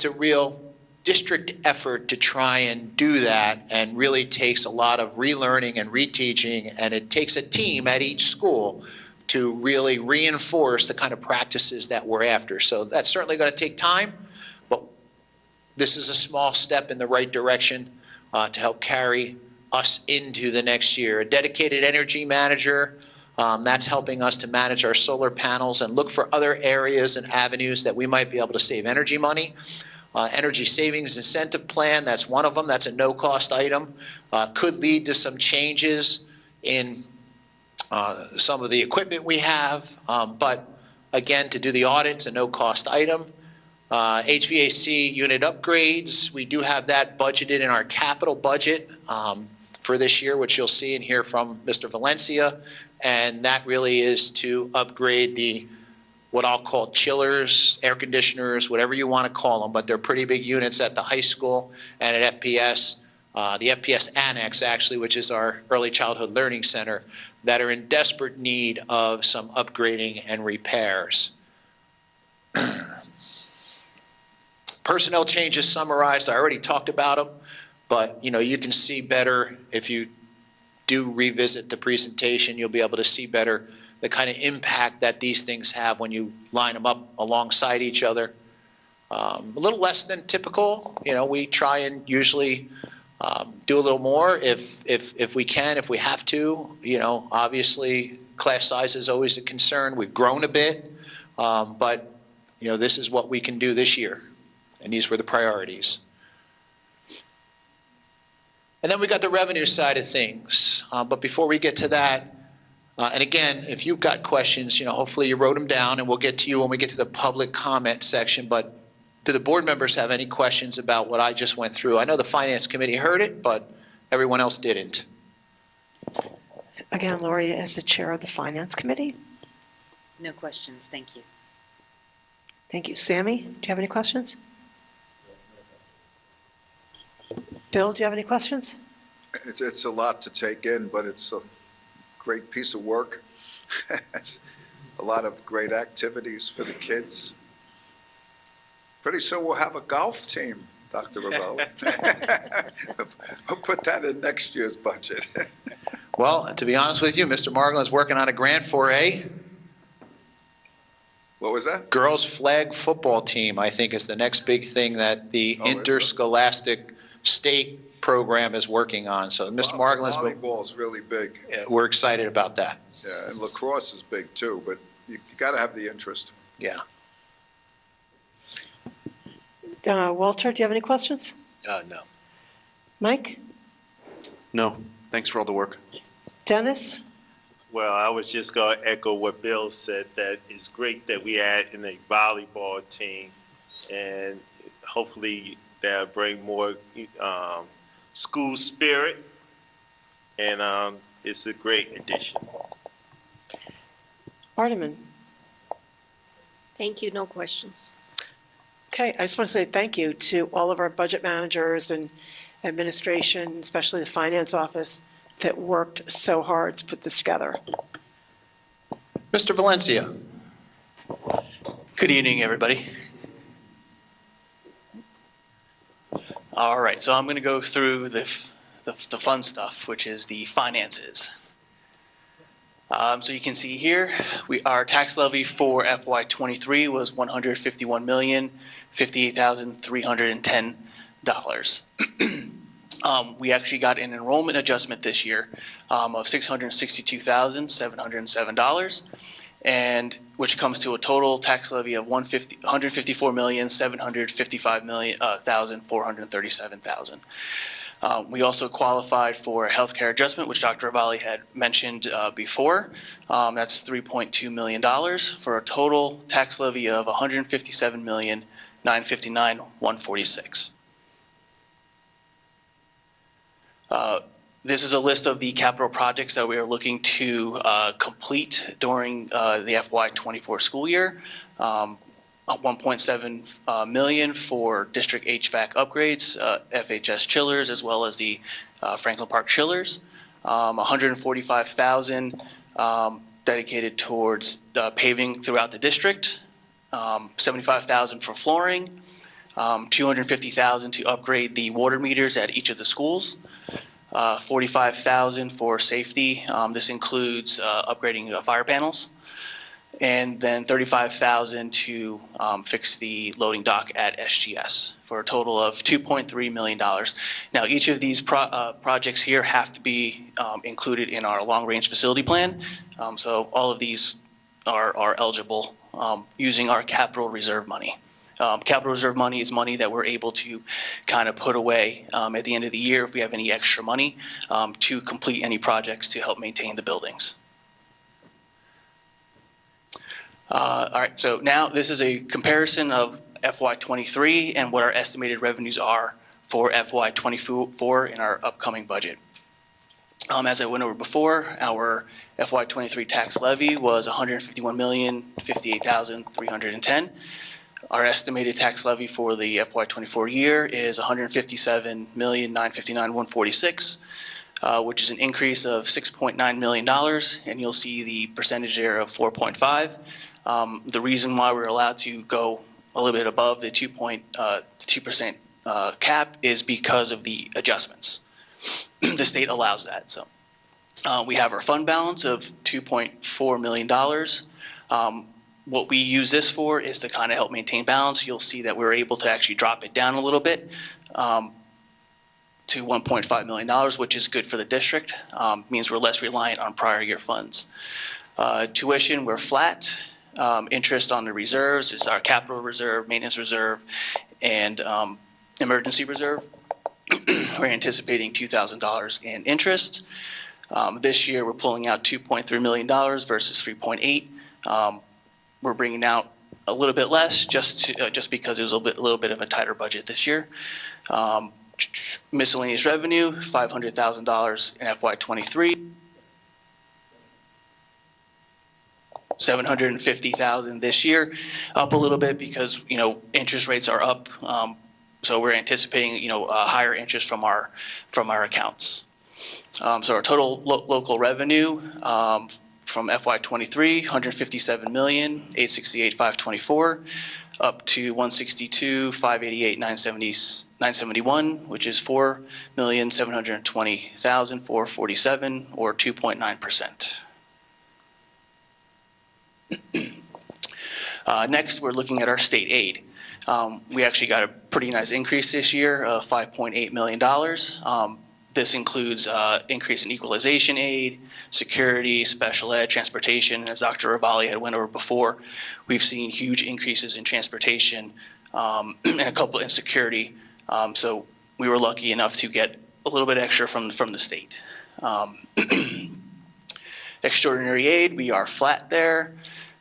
a real district effort to try and do that, and really takes a lot of relearning and reteaching, and it takes a team at each school to really reinforce the kind of practices that we're after. So that's certainly going to take time, but this is a small step in the right direction to help carry us into the next year. A dedicated energy manager, that's helping us to manage our solar panels and look for other areas and avenues that we might be able to save energy money. Energy savings incentive plan, that's one of them. That's a no-cost item. Could lead to some changes in some of the equipment we have, but again, to do the audits, a no-cost item. HVAC unit upgrades, we do have that budgeted in our capital budget for this year, which you'll see and hear from Mr. Valencia. And that really is to upgrade what I'll call chillers, air conditioners, whatever you want to call them, but they're pretty big units at the high school and at FPS. The FPS Annex, actually, which is our early childhood learning center, that are in desperate need of some upgrading and repairs. Personnel changes summarized, I already talked about them, but you know, you can see better if you do revisit the presentation. You'll be able to see better the kind of impact that these things have when you line them up alongside each other. A little less than typical. You know, we try and usually do a little more if we can, if we have to. You know, obviously class size is always a concern. We've grown a bit, but you know, this is what we can do this year, and these were the priorities. And then we got the revenue side of things. But before we get to that, and again, if you've got questions, you know, hopefully you wrote them down, and we'll get to you when we get to the public comment section. But do the board members have any questions about what I just went through? I know the Finance Committee heard it, but everyone else didn't. Again, Lori, as the chair of the Finance Committee. No questions, thank you. Thank you. Sammy, do you have any questions? Bill, do you have any questions? It's a lot to take in, but it's a great piece of work. It's a lot of great activities for the kids. Pretty soon we'll have a golf team, Dr. Ravelli. We'll put that in next year's budget. Well, to be honest with you, Mr. Marglin's working on a grant for a What was that? girls flag football team. I think is the next big thing that the interscholastic state program is working on. So Mr. Marglin's, Volleyball is really big. we're excited about that. Yeah, and lacrosse is big too, but you got to have the interest. Yeah. Walter, do you have any questions? No. Mike? No, thanks for all the work. Dennis? Well, I was just going to echo what Bill said, that it's great that we add in a volleyball team, and hopefully that'll bring more school spirit, and it's a great addition. Ardeman? Thank you, no questions. Okay, I just want to say thank you to all of our budget managers and administration, especially the finance office, that worked so hard to put this together. Mr. Valencia. Good evening, everybody. All right, so I'm going to go through the fun stuff, which is the finances. So you can see here, our tax levy for FY23 was $151,058,310. We actually got an enrollment adjustment this year of $662,707, and which comes to a total tax levy of $154,755,437,000. We also qualified for a healthcare adjustment, which Dr. Ravalli had mentioned before. That's $3.2 million for a total tax levy of $157,959,146. This is a list of the capital projects that we are looking to complete during the FY24 school year. $1.7 million for district HVAC upgrades, FHS chillers, as well as the Franklin Park chillers. $145,000 dedicated towards paving throughout the district. $75,000 for flooring. $250,000 to upgrade the water meters at each of the schools. $45,000 for safety. This includes upgrading fire panels. And then $35,000 to fix the loading dock at SGS for a total of $2.3 million. Now, each of these projects here have to be included in our long-range facility plan. So all of these are eligible using our capital reserve money. Capital reserve money is money that we're able to kind of put away at the end of the year if we have any extra money to complete any projects to help maintain the buildings. All right, so now this is a comparison of FY23 and what our estimated revenues are for FY24 in our upcoming budget. As I went over before, our FY23 tax levy was $151,058,310. Our estimated tax levy for the FY24 year is $157,959,146. Which is an increase of $6.9 million, and you'll see the percentage there of 4.5. The reason why we're allowed to go a little bit above the 2% cap is because of the adjustments. The state allows that. So we have our fund balance of $2.4 million. What we use this for is to kind of help maintain balance. You'll see that we're able to actually drop it down a little bit to $1.5 million, which is good for the district. Means we're less reliant on prior year funds. Tuition, we're flat. Interest on the reserves is our capital reserve, maintenance reserve, and emergency reserve. We're anticipating $2,000 in interest. This year, we're pulling out $2.3 million versus $3.8. We're bringing out a little bit less just because it was a little bit of a tighter budget this year. Miscellaneous revenue, $500,000 in FY23. $750,000 this year, up a little bit because interest rates are up, so we're anticipating higher interest from our accounts. So our total local revenue from FY23, $157,868,524, up to $162,588,971, which is $4,720,447, or 2.9%. Next, we're looking at our state aid. We actually got a pretty nice increase this year of $5.8 million. This includes increase in equalization aid, security, special ed, transportation. As Dr. Ravalli had went over before, we've seen huge increases in transportation and a couple in security. So we were lucky enough to get a little bit extra from the state. Extraordinary aid, we are flat there.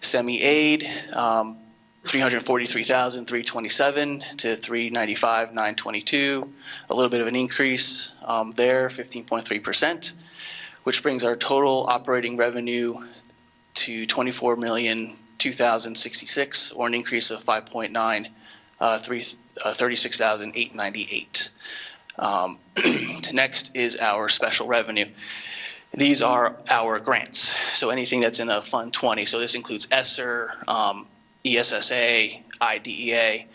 Semi-aid, $343,327 to $395,922. A little bit of an increase there, 15.3%, which brings our total operating revenue to $24,002,066, or an increase of 5.9, $36,898. Next is our special revenue. These are our grants. So anything that's in a Fund 20. So this includes ESSER, ESSA, IDEA,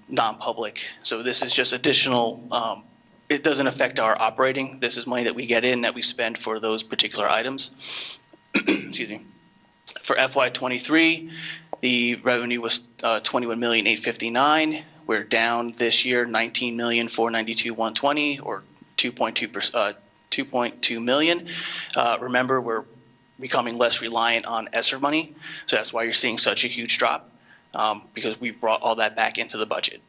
non-public. So this is just additional. It doesn't affect our operating. This is money that we get in that we spend for those particular items. excuse me. For FY23, the revenue was $21,859,000. We're down this year $19,492,120, or 2.2 million. Remember, we're becoming less reliant on ESSER money, so that's why you're seeing such a huge drop, because we brought all that back into the budget.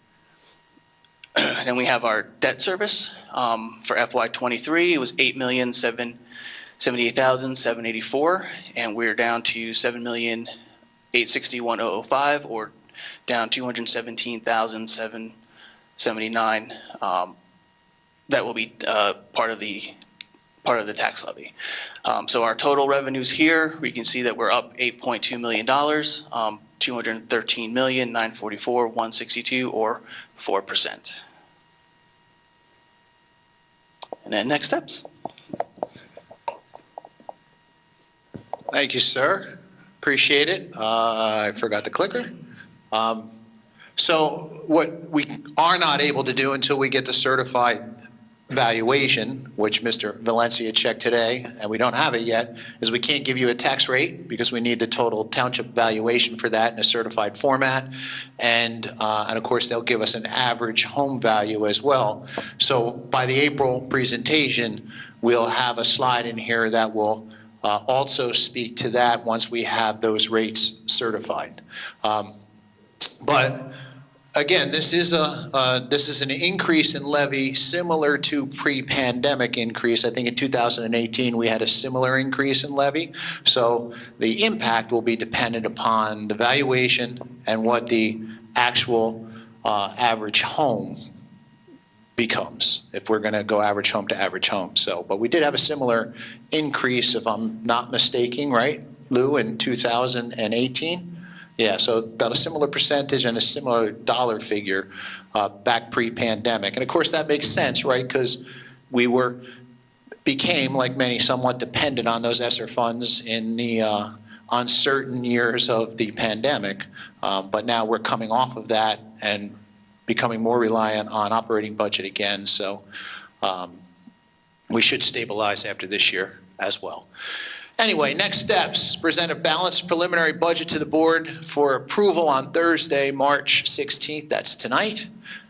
Then we have our debt service. For FY23, it was $8,778,784, and we're down to $7,861,005, or down $217,779. That will be part of the tax levy. So our total revenues here, we can see that we're up $8.2 million, $213,944,162, or 4%. And then next steps. Thank you, sir. Appreciate it. I forgot the clicker. So what we are not able to do until we get the certified valuation, which Mr. Valencia checked today, and we don't have it yet, is we can't give you a tax rate because we need the total township valuation for that in a certified format. And of course, they'll give us an average home value as well. So by the April presentation, we'll have a slide in here that will also speak to that once we have those rates certified. But again, this is an increase in levy similar to pre-pandemic increase. I think in 2018 we had a similar increase in levy. So the impact will be dependent upon the valuation and what the actual average home becomes, if we're going to go average home to average home. So, but we did have a similar increase, if I'm not mistaken, right, Lou, in 2018? Yeah, so about a similar percentage and a similar dollar figure back pre-pandemic. And of course, that makes sense, right? Because we became, like many, somewhat dependent on those ESSER funds in the uncertain years of the pandemic. But now we're coming off of that and becoming more reliant on operating budget again. So we should stabilize after this year as well. Anyway, next steps, present a balanced preliminary budget to the board for approval on Thursday, March 16th. That's tonight.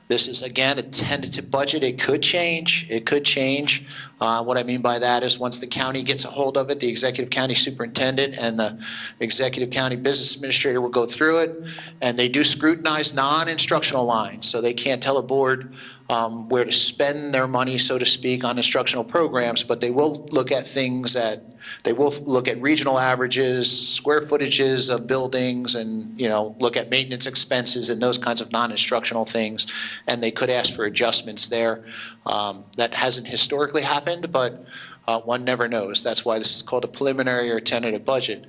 This is, again, a tentative budget. It could change. It could change. What I mean by that is once the county gets a hold of it, the executive county superintendent and the executive county business administrator will go through it, and they do scrutinize non-instructional lines. So they can't tell a board where to spend their money, so to speak, on instructional programs, but they will look at things that they will look at regional averages, square footages of buildings, and look at maintenance expenses and those kinds of non-instructional things. And they could ask for adjustments there. That hasn't historically happened, but one never knows. That's why this is called a preliminary or tentative budget.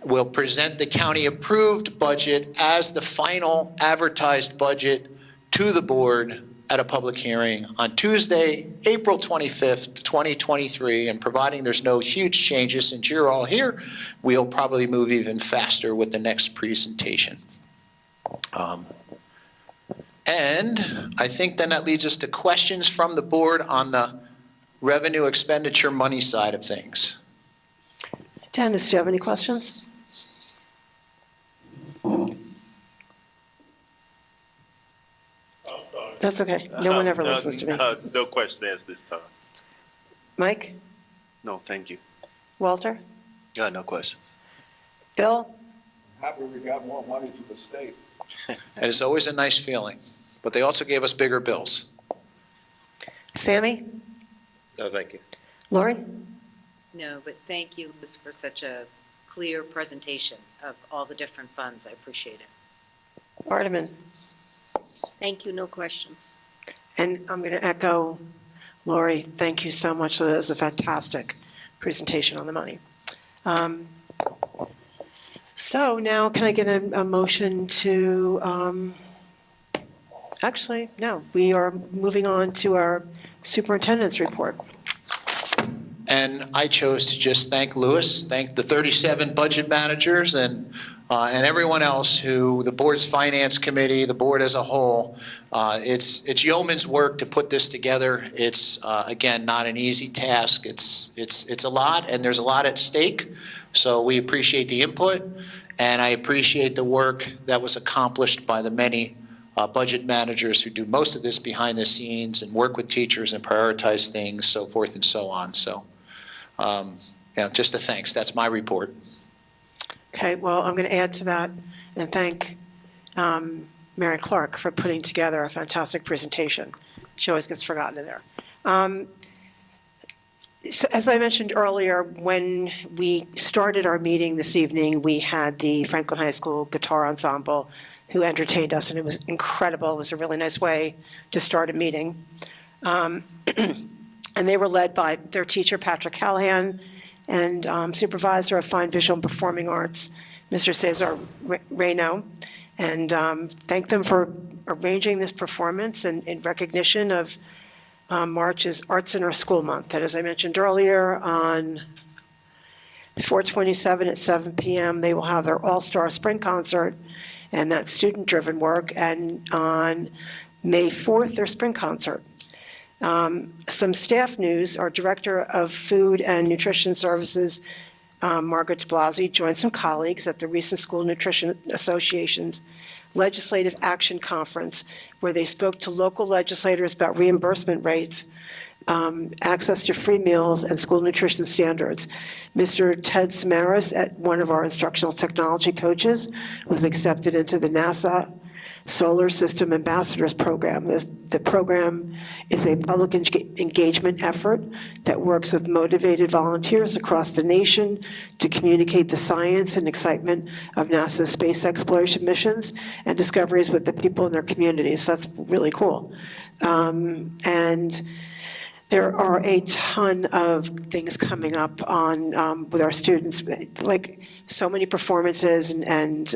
We'll present the county-approved budget as the final advertised budget to the board at a public hearing on Tuesday, April 25th, 2023, and providing there's no huge changes since you're all here, we'll probably move even faster with the next presentation. And I think then that leads us to questions from the board on the revenue expenditure money side of things. Dennis, do you have any questions? That's okay. No one ever listens to me. No question asked this time. Mike? No, thank you. Walter? No questions. Bill? Happy we got more money for the state. And it's always a nice feeling, but they also gave us bigger bills. Sammy? No, thank you. Lori? No, but thank you, Liz, for such a clear presentation of all the different funds. I appreciate it. Ardeman? Thank you, no questions. And I'm going to echo Lori, thank you so much. That was a fantastic presentation on the money. So now can I get a motion to, actually, no, we are moving on to our superintendent's report. And I chose to just thank Louis, thank the 37 budget managers and everyone else who, the board's finance committee, the board as a whole. It's yeoman's work to put this together. It's, again, not an easy task. It's a lot, and there's a lot at stake. So we appreciate the input, and I appreciate the work that was accomplished by the many budget managers who do most of this behind the scenes and work with teachers and prioritize things, so forth and so on. So, just a thanks. That's my report. Okay, well, I'm going to add to that and thank Mary Clark for putting together a fantastic presentation. She always gets forgotten in there. So as I mentioned earlier, when we started our meeting this evening, we had the Franklin High School Guitar Ensemble who entertained us, and it was incredible. It was a really nice way to start a meeting. And they were led by their teacher, Patrick Callahan, and supervisor of Fine Visual and Performing Arts, Mr. Cesar Reyno. And thank them for arranging this performance in recognition of March is Arts in Our School Month. And as I mentioned earlier, on 4/27 at 7 p.m., they will have their All-Star Spring Concert, and that's student-driven work. And on May 4th, their spring concert. Some staff news: our Director of Food and Nutrition Services, Margaret Blasi, joined some colleagues at the recent School Nutrition Association's Legislative Action Conference, where they spoke to local legislators about reimbursement rates, access to free meals, and school nutrition standards. Mr. Ted Samaras, one of our instructional technology coaches, was accepted into the NASA Solar System Ambassadors Program. The program is a public engagement effort that works with motivated volunteers across the nation to communicate the science and excitement of NASA's space exploration missions and discoveries with the people in their communities. So that's really cool. And there are a ton of things coming up on with our students, like so many performances and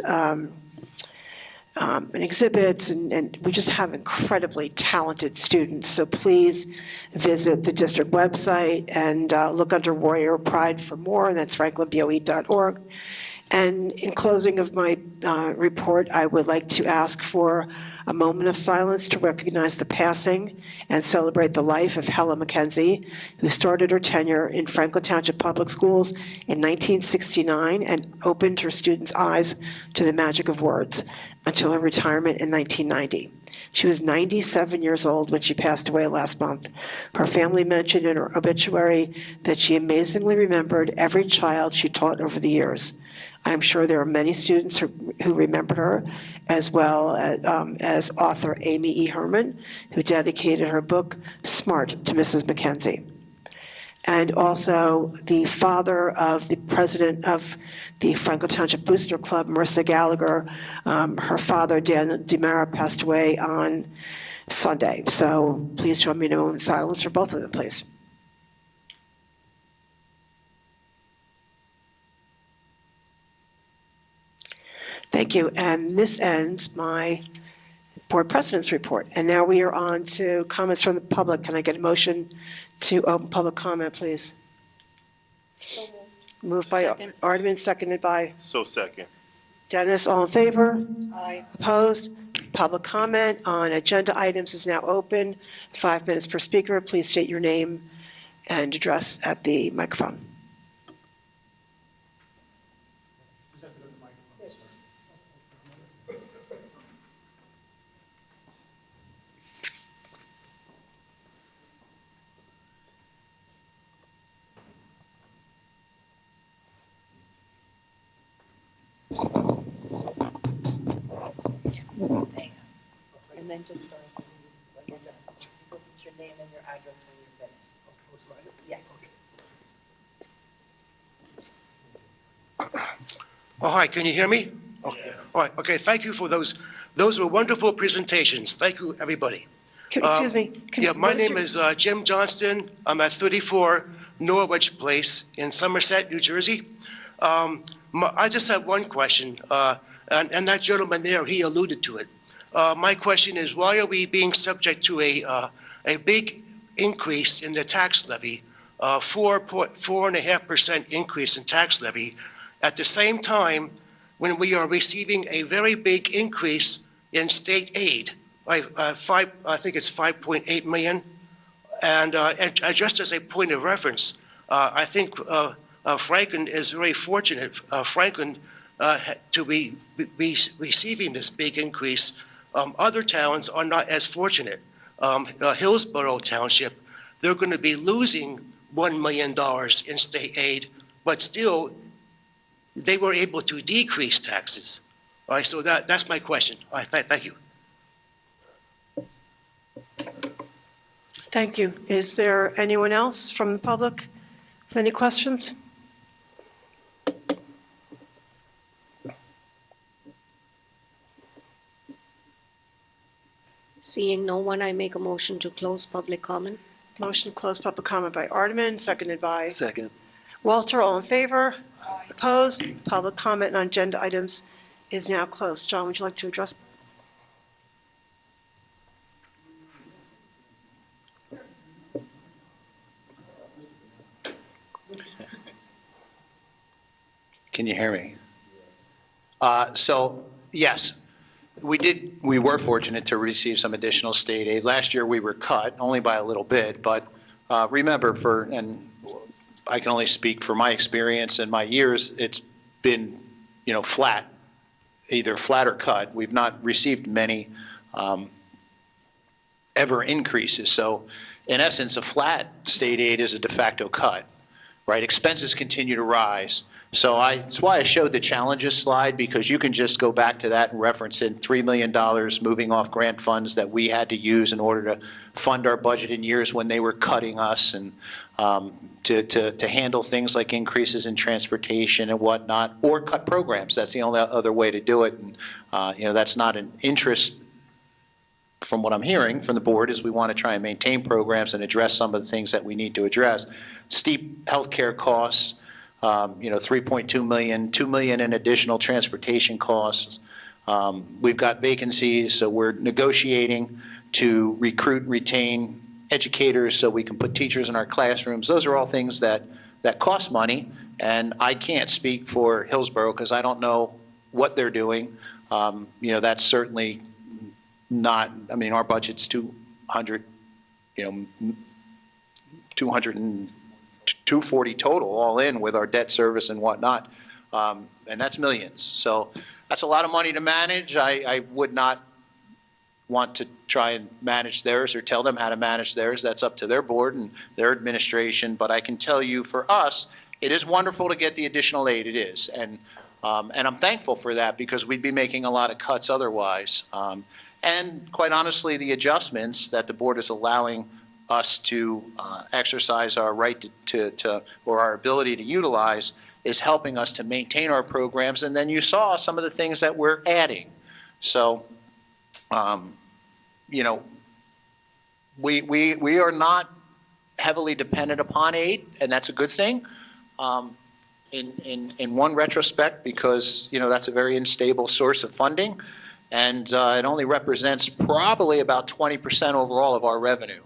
exhibits, and we just have incredibly talented students. So please visit the district website and look under Warrior Pride for more, and that's franklinboe.org. And in closing of my report, I would like to ask for a moment of silence to recognize the passing and celebrate the life of Helen McKenzie, who started her tenure in Franklin Township Public Schools in 1969 and opened her students' eyes to the magic of words until her retirement in 1990. She was 97 years old when she passed away last month. Her family mentioned in her obituary that she amazingly remembered every child she taught over the years. I'm sure there are many students who remembered her, as well as author Amy E. Herman, who dedicated her book, Smart, to Mrs. McKenzie. And also the father of the president of the Franklin Township Booster Club, Marissa Gallagher, her father, Dan DeMara, passed away on Sunday. So please join me in a moment of silence for both of them, please. Thank you. And this ends my board president's report. And now we are on to comments from the public. Can I get a motion to open public comment, please? Moved by Second. Aardman, seconded by So second. Dennis. All in favor? Aye. Opposed? Public comment on agenda items is now open. 5 minutes per speaker. Please state your name and address at the microphone. And then just start, like, put your name and your address when you're finished. Yeah. Oh, hi, can you hear me? Okay. All right, okay, thank you for those. Those were wonderful presentations. Thank you, everybody. Excuse me. Yeah, my name is Jim Johnston. I'm at 34 Norwich Place in Somerset, New Jersey. I just have one question, and that gentleman there, he alluded to it. My question is, why are we being subject to a big increase in the tax levy, 4.5% increase in tax levy, at the same time when we are receiving a very big increase in state aid, I think it's 5.8 million. And just as a point of reference, I think Franklin is very fortunate, Franklin, to be receiving this big increase. Other towns are not as fortunate. Hillsborough Township, they're going to be losing $1 million in state aid, but still, they were able to decrease taxes. All right, so that's my question. All right, thank you. Thank you. Is there anyone else from the public with any questions? Seeing no one, I make a motion to close public comment. Motion to close public comment by Ardeman, seconded by Second. Walter. All in favor? Opposed? Public comment on agenda items is now closed. John, would you like to address? Can you hear me? So, yes, we were fortunate to receive some additional state aid. Last year, we were cut, only by a little bit, but remember, and I can only speak for my experience and my years, it's been, flat, either flat or cut. We've not received many ever increases. So, in essence, a flat state aid is a de facto cut, right? Expenses continue to rise. So that's why I showed the challenges slide, because you can just go back to that and reference in $3 million moving off grant funds that we had to use in order to fund our budget in years when they were cutting us, and to handle things like increases in transportation and whatnot, or cut programs. That's the only other way to do it. And that's not an interest. From what I'm hearing from the board, is we want to try and maintain programs and address some of the things that we need to address. Steep healthcare costs. 3.2 million, 2 million in additional transportation costs. We've got vacancies, so we're negotiating to recruit and retain educators so we can put teachers in our classrooms. Those are all things that cost money, and I can't speak for Hillsborough because I don't know what they're doing. That's certainly not, our budget's 240 total, all in with our debt service and whatnot, and that's millions. So that's a lot of money to manage. I would not want to try and manage theirs or tell them how to manage theirs. That's up to their board and their administration. But I can tell you, for us, it is wonderful to get the additional aid. It is, and I'm thankful for that, because we'd be making a lot of cuts otherwise. And quite honestly, the adjustments that the board is allowing us to exercise our right to or our ability to utilize is helping us to maintain our programs. And then you saw some of the things that we're adding. So, we are not heavily dependent upon aid, and that's a good thing. In one retrospect, because that's a very unstable source of funding, and it only represents probably about 20% overall of our revenue.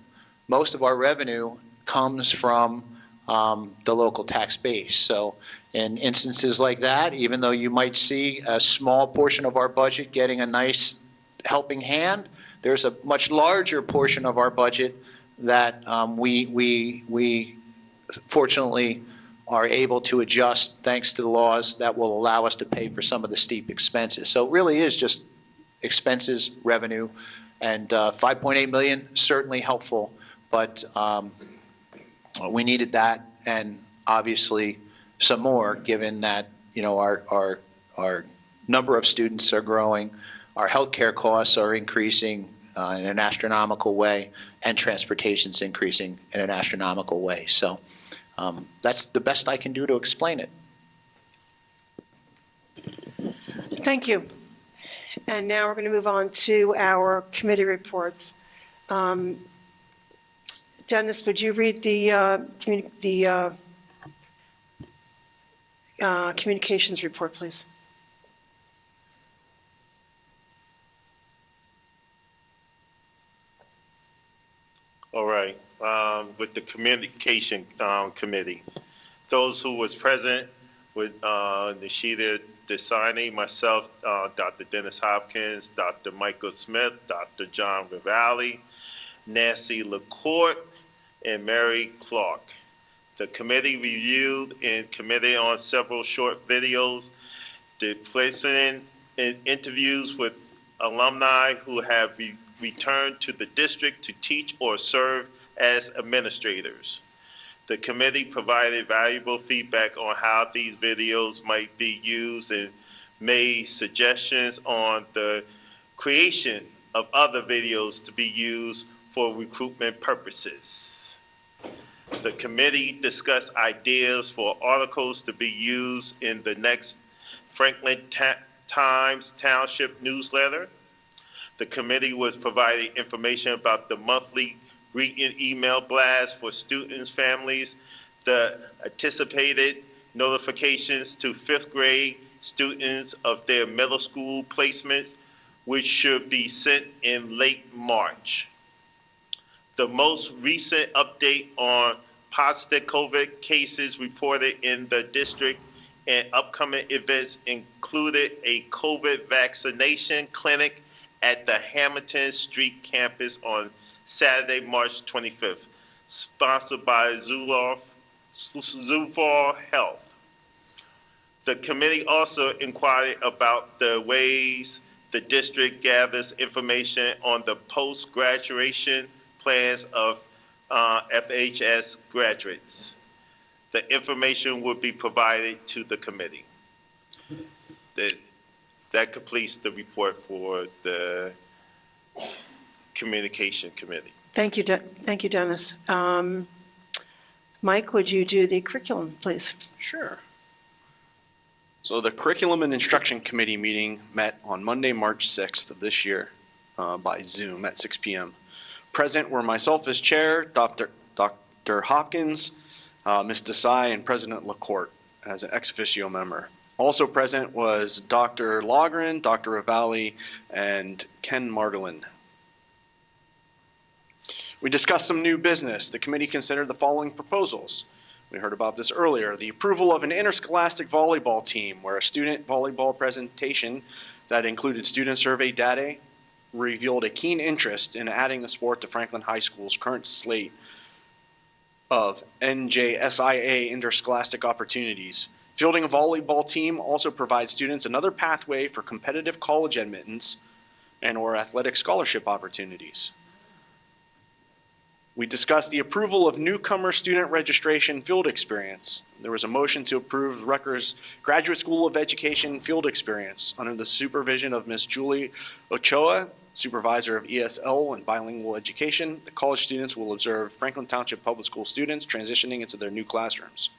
Most of our revenue comes from the local tax base. So in instances like that, even though you might see a small portion of our budget getting a nice helping hand, there's a much larger portion of our budget that we fortunately are able to adjust thanks to the laws that will allow us to pay for some of the steep expenses. So it really is just expenses, revenue, and 5.8 million, certainly helpful. But we needed that, and obviously some more, given that our number of students are growing, our healthcare costs are increasing in an astronomical way, and transportation's increasing in an astronomical way. So that's the best I can do to explain it. Thank you. And now we're going to move on to our committee reports. Dennis, would you read the communications report, please? All right. With the communication committee, those who was present with Nishida Desani, myself, Dr. Dennis Hopkins, Dr. Michael Smith, Dr. John Rivali, Nancy LaCourte, and Mary Clark. The committee reviewed and committed on several short videos, the president in interviews with alumni who have returned to the district to teach or serve as administrators. The committee provided valuable feedback on how these videos might be used and made suggestions on the creation of other videos to be used for recruitment purposes. The committee discussed ideas for articles to be used in the next Franklin Times Township newsletter. The committee was providing information about the monthly greeting email blast for students, families, the anticipated notifications to fifth grade students of their middle school placements, which should be sent in late March. The most recent update on positive COVID cases reported in the district and upcoming events included a COVID vaccination clinic at the Hamilton Street campus on Saturday, March 25th, sponsored by Zufar Health. The committee also inquired about the ways the district gathers information on the post-graduation plans of FHS graduates. The information will be provided to the committee. That completes the report for the Communication Committee. Thank you, thank you, Dennis. Mike, would you do the curriculum, please? Sure. So the Curriculum and Instruction Committee meeting met on Monday, March 6th of this year by Zoom at 6 p.m. Present were myself as chair, Dr. Hopkins, Ms. Desai, and President LaCourte as an ex officio member. Also present was Dr. Logren, Dr. Ravalli, and Ken Margolin. We discussed some new business. The committee considered the following proposals. We heard about this earlier. The approval of an interscholastic volleyball team where a student volleyball presentation that included student survey data revealed a keen interest in adding the sport to Franklin High School's current slate of NJSIA interscholastic opportunities. Fielding a volleyball team also provides students another pathway for competitive college admittance and/or athletic scholarship opportunities. We discussed the approval of newcomer student registration field experience. There was a motion to approve Rutgers Graduate School of Education field experience under the supervision of Ms. Julie Ochoa, supervisor of ESL and bilingual education. The college students will observe Franklin Township Public School students transitioning into their new classrooms.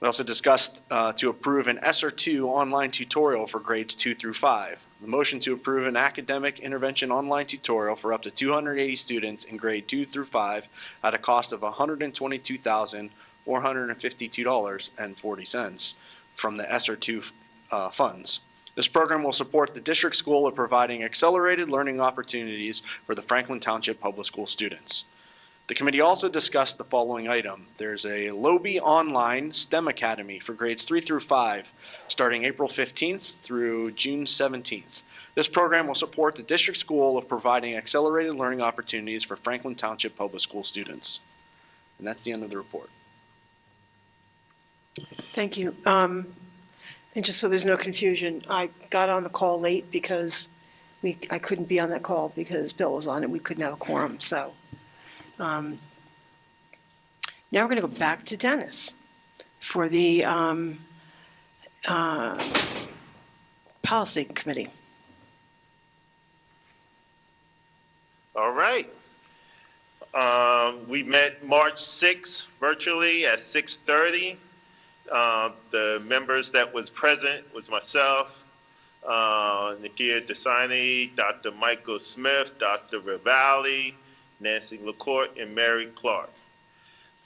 We also discussed to approve an ESSER2 online tutorial for grades 2 through 5. The motion to approve an academic intervention online tutorial for up to 280 students in grade 2 through 5 at a cost of $122,452.40 from the ESSER2 funds. This program will support the district's goal of providing accelerated learning opportunities for the Franklin Township Public School students. The committee also discussed the following item. There's a Lobi Online STEM Academy for grades 3 through 5, starting April 15th through June 17th. This program will support the district's goal of providing accelerated learning opportunities for Franklin Township Public School students. And that's the end of the report. Thank you. And just so there's no confusion, I got on the call late because I couldn't be on that call because Bill was on and we couldn't have a quorum, so. Now we're going to go back to Dennis for the policy committee. All right. We met March 6th virtually at 6:30. The members that was present was myself, Nakia Desani, Dr. Michael Smith, Dr. Ravalli, Nancy LaCourte, and Mary Clark.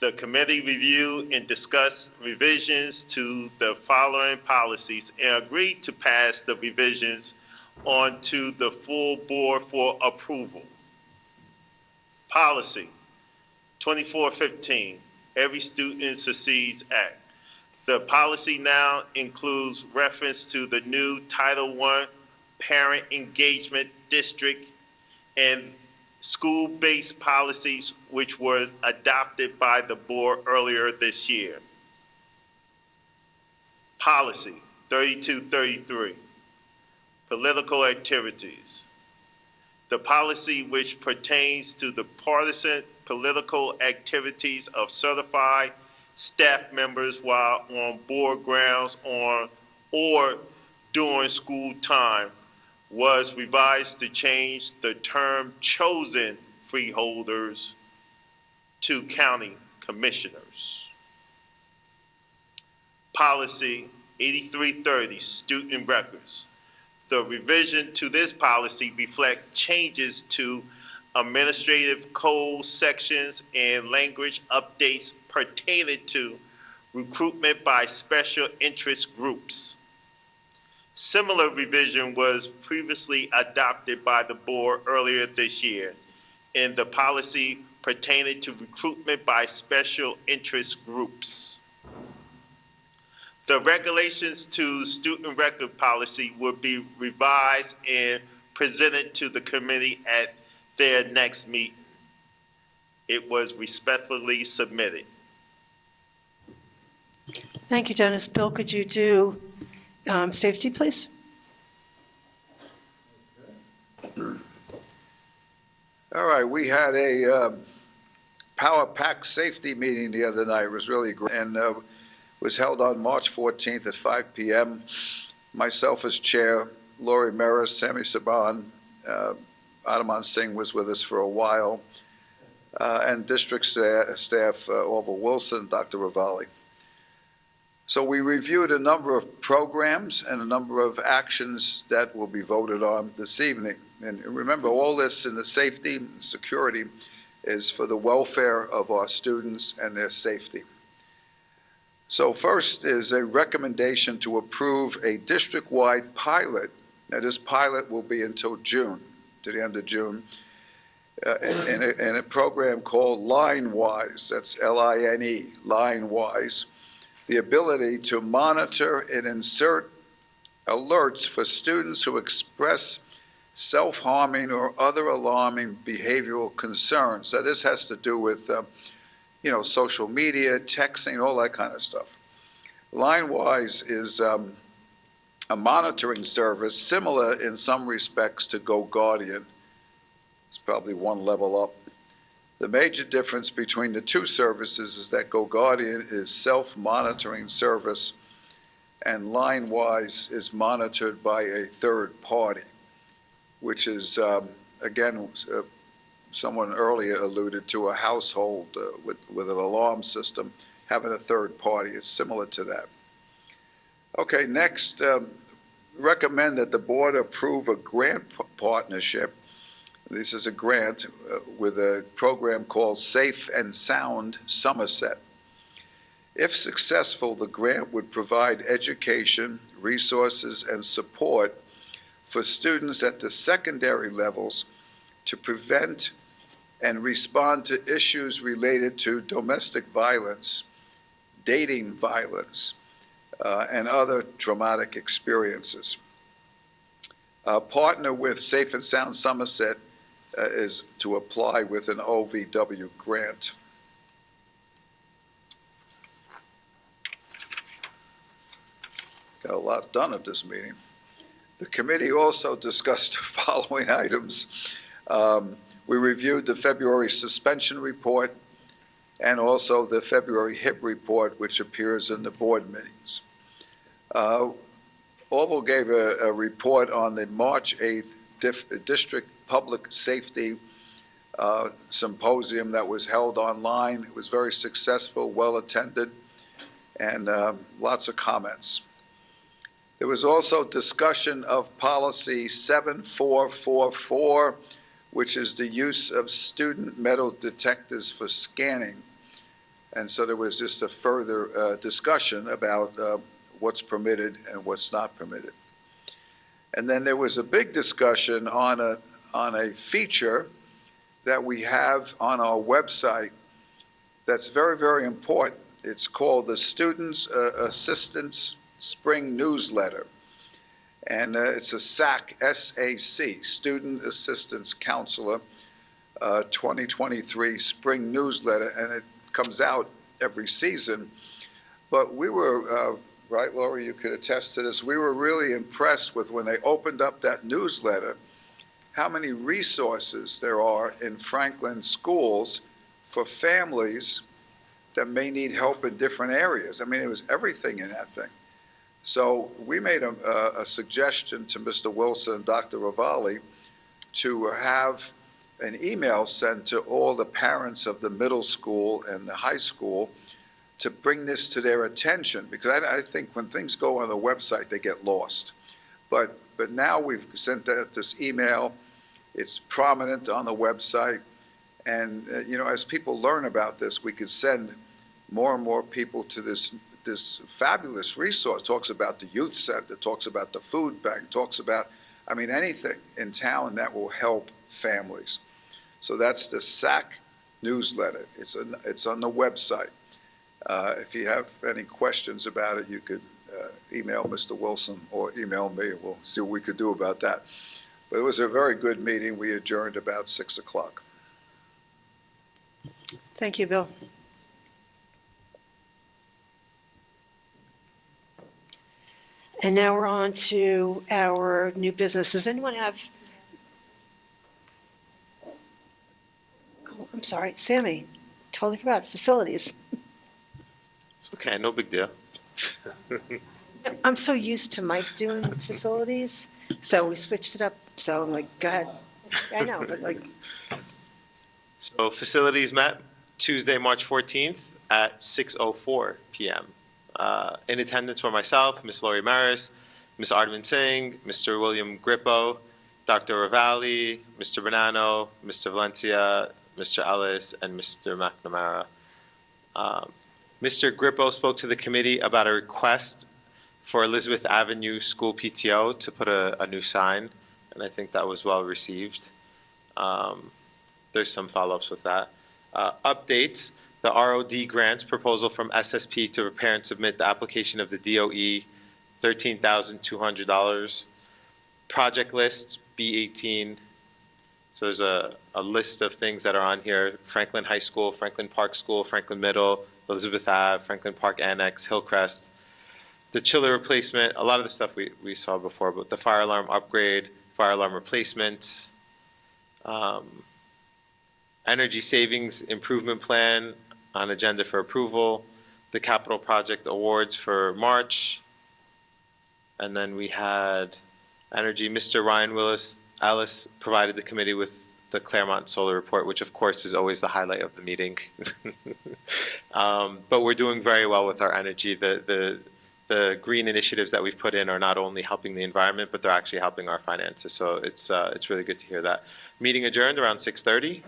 The committee reviewed and discussed revisions to the following policies and agreed to pass the revisions on to the full board for approval. Policy 2415, Every Student Succeeds Act. The policy now includes reference to the new Title I Parent Engagement District and school-based policies which were adopted by the board earlier this year. Policy 3233, political activities. The policy which pertains to the partisan political activities of certified staff members while on board grounds on or during school time was revised to change the term chosen freeholders to county commissioners. Policy 8330, student records. The revision to this policy reflect changes to administrative code sections and language updates pertaining to recruitment by special interest groups. Similar revision was previously adopted by the board earlier this year in the policy pertaining to recruitment by special interest groups. The regulations to student record policy will be revised and presented to the committee at their next meeting. It was respectfully submitted. Thank you, Dennis. Bill, could you do safety, please? All right, we had a power pack safety meeting the other night. It was really great, and was held on March 14th at 5 p.m. Myself as chair, Lori Meris, Sammy Saban, Adaman Singh was with us for a while, and district staff, Orville Wilson, Dr. Ravalli. So we reviewed a number of programs and a number of actions that will be voted on this evening. And remember, all this in the safety and security is for the welfare of our students and their safety. So first is a recommendation to approve a district-wide pilot. Now, this pilot will be until June, to the end of June, in a program called LineWise. That's L-I-N-E, LineWise. The ability to monitor and insert alerts for students who express self-harming or other alarming behavioral concerns. So this has to do with social media, texting, all that kind of stuff. LineWise is a monitoring service similar in some respects to GoGuardian. It's probably one level up. The major difference between the two services is that GoGuardian is self-monitoring service and LineWise is monitored by a third party, which is, again, someone earlier alluded to a household with an alarm system, having a third party. It's similar to that. Okay, next, recommend that the board approve a grant partnership. This is a grant with a program called Safe and Sound Somerset. If successful, the grant would provide education, resources, and support for students at the secondary levels to prevent and respond to issues related to domestic violence, dating violence, and other traumatic experiences. Partner with Safe and Sound Somerset is to apply with an OVW grant. Got a lot done at this meeting. The committee also discussed the following items. We reviewed the February suspension report and also the February HIP report, which appears in the board meetings. Orville gave a report on the March 8th District Public Safety Symposium that was held online. It was very successful, well attended, and lots of comments. There was also discussion of policy 7444, which is the use of student metal detectors for scanning. And so there was just a further discussion about what's permitted and what's not permitted. And then there was a big discussion on a feature that we have on our website that's very, very important. It's called the Students Assistance Spring Newsletter. And it's a SAC, S-A-C, Student Assistance Counselor, 2023 spring newsletter, and it comes out every season. But we were, right, Laura, you could attest to this, we were really impressed with when they opened up that newsletter, how many resources there are in Franklin schools for families that may need help in different areas. I mean, it was everything in that thing. So we made a suggestion to Mr. Wilson and Dr. Ravalli to have an email sent to all the parents of the middle school and the high school to bring this to their attention, because I think when things go on the website, they get lost. But now we've sent out this email. It's prominent on the website. And, as people learn about this, we could send more and more people to this fabulous resource. It talks about the youth center, talks about the food bank, talks about, anything in town that will help families. So that's the SAC newsletter. It's on the website. If you have any questions about it, you could email Mr. Wilson or email me. We'll see what we could do about that. But it was a very good meeting. We adjourned about 6 o'clock. Thank you, Bill. And now we're on to our new business. Does anyone have? Oh, I'm sorry, Sammy, totally forgot, facilities. It's okay, no big deal. I'm so used to Mike doing facilities, so we switched it up. So I'm like, go ahead. I know, but like. So facilities met Tuesday, March 14th at 6:04 p.m. In attendance were myself, Ms. Lori Maris, Ms. Ardman Singh, Mr. William Grippo, Dr. Ravalli, Mr. Bonanno, Mr. Valencia, Mr. Ellis, and Mr. McNamara. Mr. Grippo spoke to the committee about a request for Elizabeth Avenue School PTO to put a new sign, and I think that was well received. There's some follow-ups with that. Updates, the ROD grants proposal from SSP to prepare and submit the application of the DOE, $13,200. Project list, B18. So there's a list of things that are on here: Franklin High School, Franklin Park School, Franklin Middle, Elizabeth Ave, Franklin Park Annex, Hillcrest. The chiller replacement, a lot of the stuff we saw before, but the fire alarm upgrade, fire alarm replacements, energy savings improvement plan on agenda for approval, the capital project awards for March, and then we had energy. Mr. Ryan Alice provided the committee with the Claremont Solar Report, which of course is always the highlight of the meeting. But we're doing very well with our energy. The green initiatives that we've put in are not only helping the environment, but they're actually helping our finances. So it's really good to hear that. Meeting adjourned around 6:30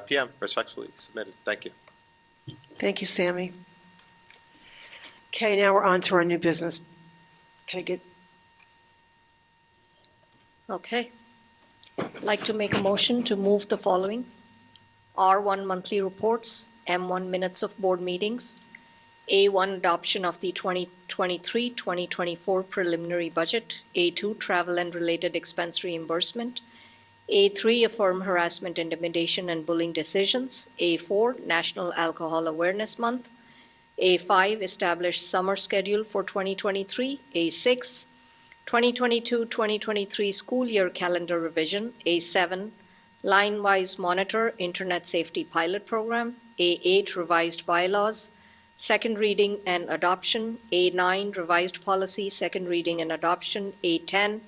p.m. Respectfully submitted. Thank you. Thank you, Sammy. Okay, now we're on to our new business. Can I get? Okay. I'd like to make a motion to move the following: R1 monthly reports, M1 minutes of board meetings, A1 adoption of the 2023-2024 preliminary budget, A2 travel and related expense reimbursement, A3 affirm harassment, intimidation, and bullying decisions, A4 National Alcohol Awareness Month, A5 establish summer schedule for 2023, A6 2022-2023 school year calendar revision, A7 line-wise monitor internet safety pilot program, A8 revised bylaws, second reading and adoption, A9 revised policy, second reading and adoption, A10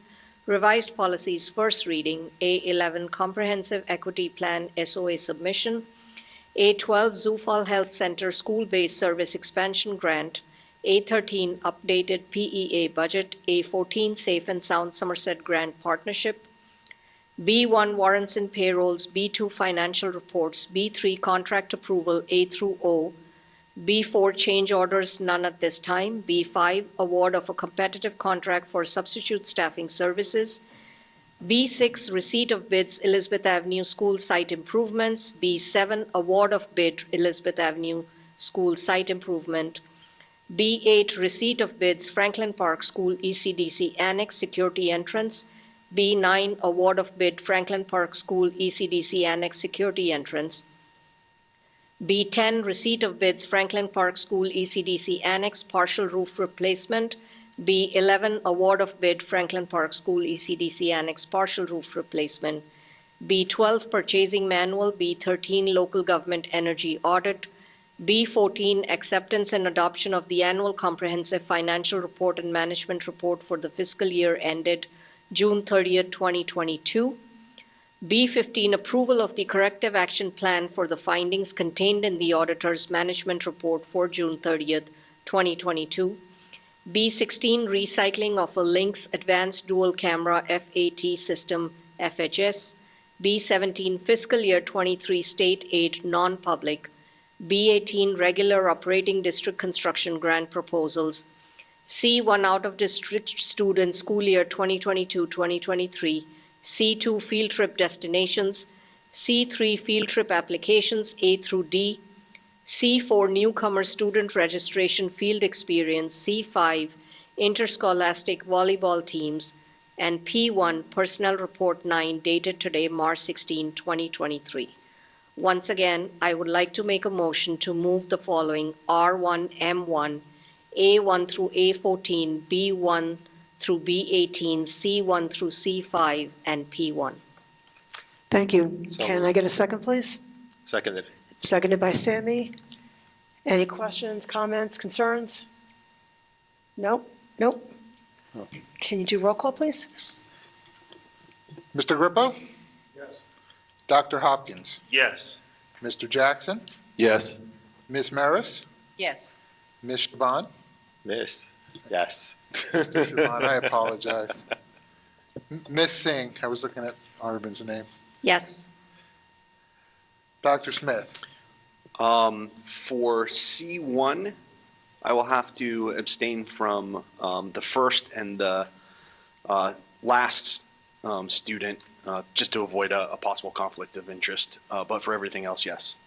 revised policies, first reading, A11 comprehensive equity plan SOA submission, A12 Zufall Health Center school-based service expansion grant, A13 updated PEA budget, A14 Safe and Sound Somerset grant partnership, B1 warrants and payrolls, B2 financial reports, B3 contract approval A through O, B4 change orders, none at this time, B5 award of a competitive contract for substitute staffing services, B6 receipt of bids Elizabeth Avenue School site improvements, B7 award of bid Elizabeth Avenue School site improvement, B8 receipt of bids Franklin Park School ECDC Annex security entrance, B9, award of bid Franklin Park School ECDC Annex Security Entrance. B10, receipt of bids Franklin Park School ECDC Annex Partial Roof Replacement. B11, award of bid Franklin Park School ECDC Annex Partial Roof Replacement. B12, purchasing manual. B13, local government energy audit. B14, acceptance and adoption of the annual comprehensive financial report and management report for the fiscal year ended June 30th, 2022. B15, approval of the corrective action plan for the findings contained in the auditor's management report for June 30th, 2022. B16, recycling of a Lynx Advanced Dual Camera FAT system, FHS. B17, fiscal year 23 state aid non-public. B18, regular operating district construction grant proposals. C1, out of district student school year 2022-2023. C2, field trip destinations. C3, field trip applications A through D. C4, newcomer student registration field experience. C5, interscholastic volleyball teams. And P1, personnel report 9, dated today, March 16, 2023. Once again, I would like to make a motion to move the following: R1, M1, A1 through A14, B1 through B18, C1 through C5, and P1. Thank you. So Can moved. I get a second, please? Seconded. Seconded by Sammy. Any questions, comments, concerns? Nope, nope. Can you do roll call, please? Mr. Grippo? Yes. Dr. Hopkins? Yes. Mr. Jackson? Yes. Ms. Maris? Yes. Ms. Shaban? Miss. Yes. Mr. Shaban, I apologize. Ms. Singh, I was looking at Arvin's name. Yes. Dr. Smith? For C1, I will have to abstain from the first and the last student, just to avoid a possible conflict of interest. But for everything else, yes.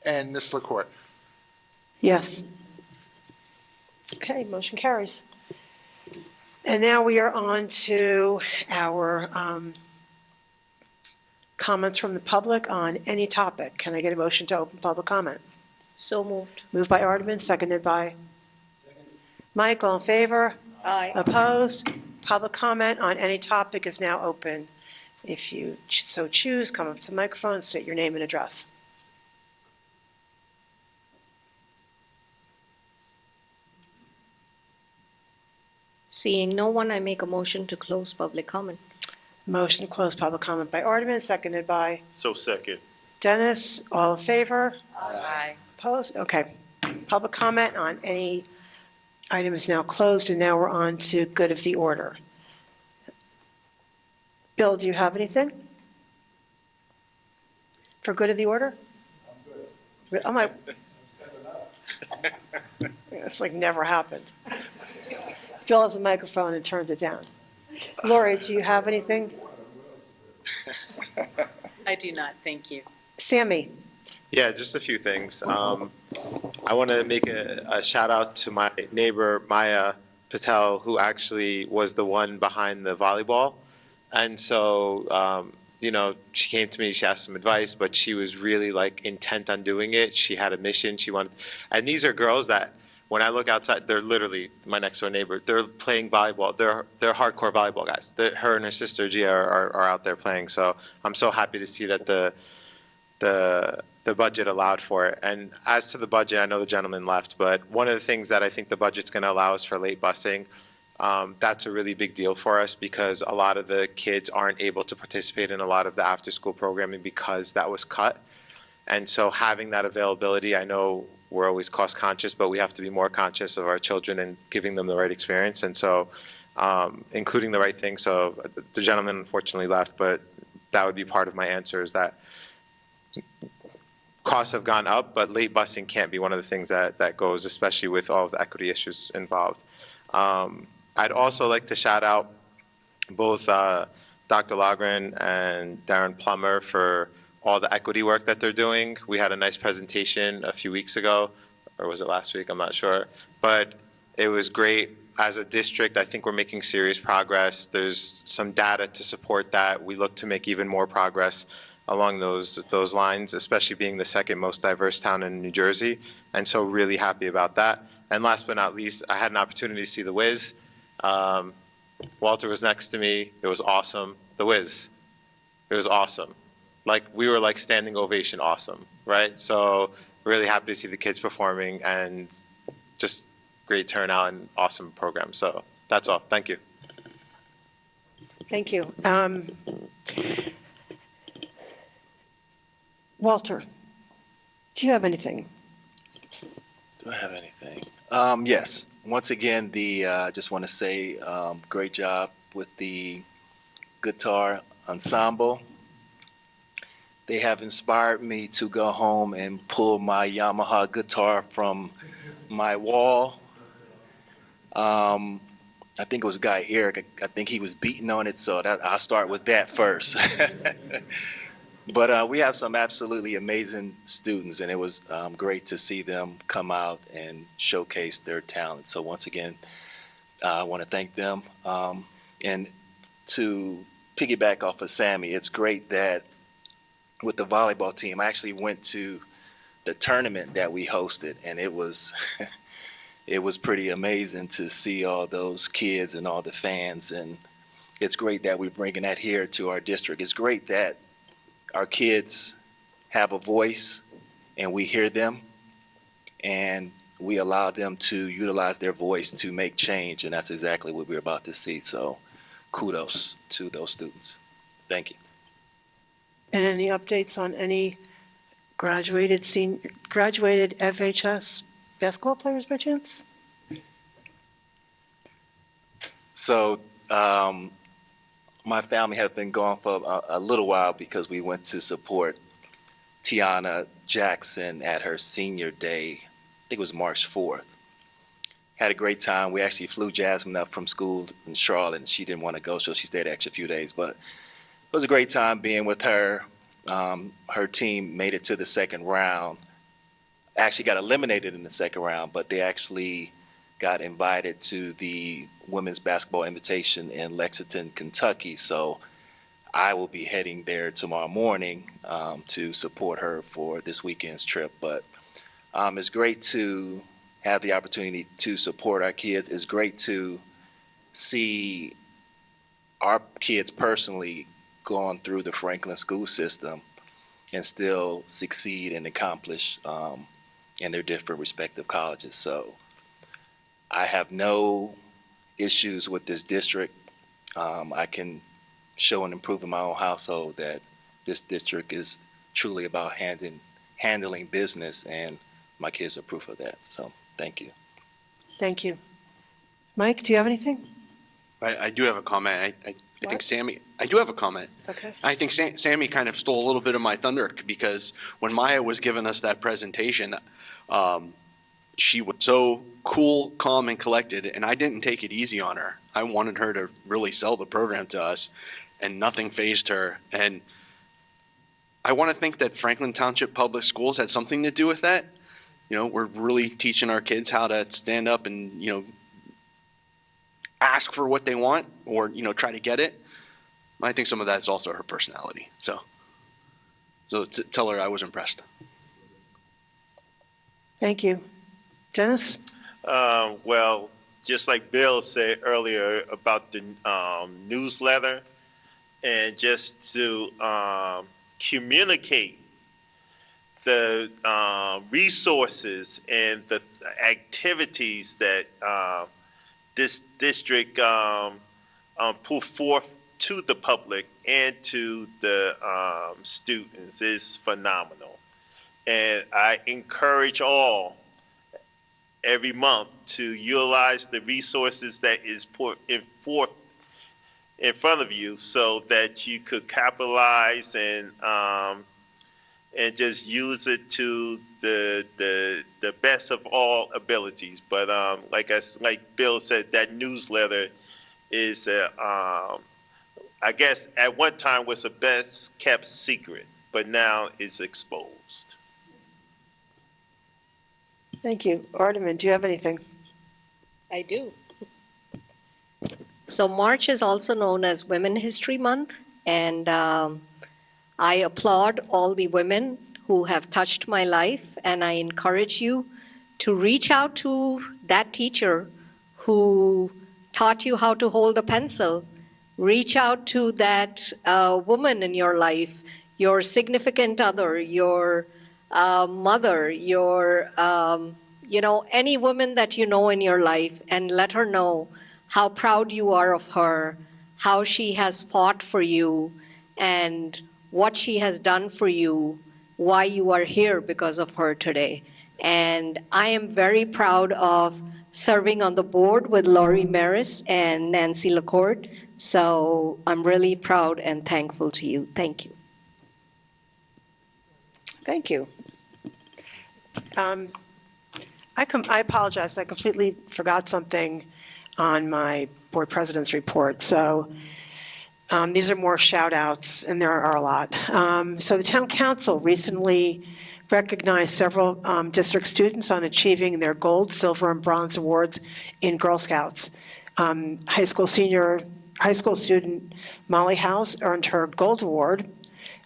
And Ms. LaCourte? Yes. Okay, motion carries. And now we are on to our comments from the public on any topic. Can I get a motion to open public comment? So moved. Moved by Aardman, seconded by Mike, all in favor? Aye. Opposed? Public comment on any topic is now open. If you so choose, come up to the microphone and state your name and address. Seeing no one, I make a motion to close public comment. Motion to close public comment by Aardman, seconded by So second. Dennis. All in favor? Aye. Opposed? Okay. Public comment on any item is now closed, and now we're on to good of the order. Bill, do you have anything? For good of the order? I'm good. I'm like, it's like never happened. Bill has a microphone and turned it down. Lori, do you have anything? I do not, thank you. Sammy? Yeah, just a few things. I want to make a shout out to my neighbor, Maya Patel, who actually was the one behind the volleyball. And so, she came to me, she asked some advice, but she was really like intent on doing it. She had a mission. She wanted, and these are girls that when I look outside, they're literally my next door neighbor. They're playing volleyball. They're hardcore volleyball guys. Her and her sister Gia are out there playing. So I'm so happy to see that the budget allowed for it. And as to the budget, I know the gentleman left, but one of the things that I think the budget's going to allow is for late busing. That's a really big deal for us because a lot of the kids aren't able to participate in a lot of the after-school programming because that was cut. And so having that availability, I know we're always cost conscious, but we have to be more conscious of our children and giving them the right experience. And so including the right thing. So the gentleman unfortunately left, but that would be part of my answer is that costs have gone up, but late busing can't be one of the things that goes, especially with all of the equity issues involved. I'd also like to shout out both Dr. Lagren and Darren Plummer for all the equity work that they're doing. We had a nice presentation a few weeks ago, or was it last week? I'm not sure. But it was great as a district, I think we're making serious progress. There's some data to support that. We look to make even more progress along those lines, especially being the second most diverse town in New Jersey. And so really happy about that. And last but not least, I had an opportunity to see The Wiz. Walter was next to me. It was awesome. The Wiz. It was awesome. Like, we were like standing ovation awesome, right? So really happy to see the kids performing and just great turnout and awesome program. So that's all. Thank you. Thank you. Walter, do you have anything? Do I have anything? Yes. Once again, just want to say great job with the guitar ensemble. They have inspired me to go home and pull my Yamaha guitar from my wall. I think it was Guy Eric. I think he was beating on it, so I'll start with that first. But we have some absolutely amazing students, and it was great to see them come out and showcase their talent. So once again, I want to thank them. And to piggyback off of Sammy, it's great that with the volleyball team, I actually went to the tournament that we hosted, and it was it was pretty amazing to see all those kids and all the fans. And it's great that we're bringing that here to our district. It's great that our kids have a voice and we hear them and we allow them to utilize their voice to make change, and that's exactly what we're about to see. So kudos to those students. Thank you. And any updates on any graduated FHS basketball players by chance? So my family has been gone for a little while because we went to support Tiana Jackson at her senior day. I think it was March 4th. Had a great time. We actually flew Jasmine up from school in Charlotte, and she didn't want to go, so she stayed an extra few days. But it was a great time being with her. Her team made it to the second round. Actually got eliminated in the second round, but they actually got invited to the Women's Basketball Invitation in Lexington, Kentucky. So I will be heading there tomorrow morning to support her for this weekend's trip. But it's great to have the opportunity to support our kids. It's great to see our kids personally going through the Franklin school system and still succeed and accomplish in their different respective colleges. So I have no issues with this district. I can show and improve in my own household that this district is truly about handling business, and my kids are proof of that. So thank you. Thank you. Mike, do you have anything? I do have a comment. I think Sammy, I do have a comment. Okay. I think Sammy kind of stole a little bit of my thunder, because when Maya was giving us that presentation, she was so cool, calm, and collected, and I didn't take it easy on her. I wanted her to really sell the program to us, and nothing fazed her. And I want to think that Franklin Township Public Schools had something to do with that. You know, we're really teaching our kids how to stand up and, you know, ask for what they want, or, you know, try to get it. I think some of that is also her personality. So tell her I was impressed. Thank you. Dennis? Well, just like Bill said earlier about the newsletter, and just to communicate the resources and the activities that this district put forth to the public and to the students is phenomenal. And I encourage all every month to utilize the resources that is put forth in front of you, so that you could capitalize and just use it to the best of all abilities. But like Bill said, that newsletter is I guess at one time was the best kept secret, but now it's exposed. Thank you. Ardeman, do you have anything? I do. So March is also known as Women History Month, and I applaud all the women who have touched my life, and I encourage you to reach out to that teacher who taught you how to hold a pencil. Reach out to that woman in your life, your significant other, your mother, your, any woman that you know in your life, and let her know how proud you are of her, how she has fought for you, and what she has done for you, why you are here because of her today. And I am very proud of serving on the board with Laurie Maris and Nancy LaCourte. So I'm really proud and thankful to you. Thank you. Thank you. I apologize, I completely forgot something on my board president's report. So these are more shout outs, and there are a lot. So the town council recently recognized several district students on achieving their gold, silver, and bronze awards in Girl Scouts. High school student Molly House earned her gold award,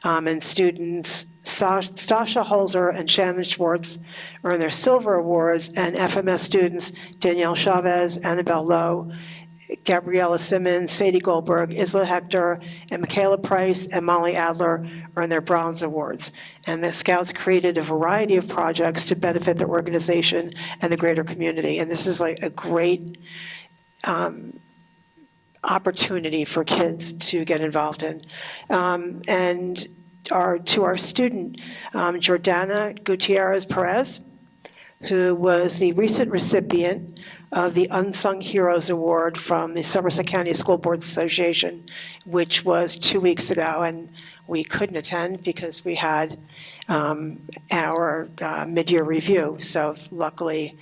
and students Stasha Holzer and Shannon Schwartz earned their silver awards, and FMS students Danielle Chavez, Annabelle Lowe, Gabriella Simmons, Sadie Goldberg, Isla Hector, and Michaela Price, and Molly Adler earned their bronze awards. And the Scouts created a variety of projects to benefit the organization and the greater community. And this is like a great opportunity for kids to get involved in. And to our student, Jordana Gutierrez Perez, who was the recent recipient of the Unsung Heroes Award from the Somerset County School Boards Association, which was 2 weeks ago, and we couldn't attend because we had our mid-year review. So luckily,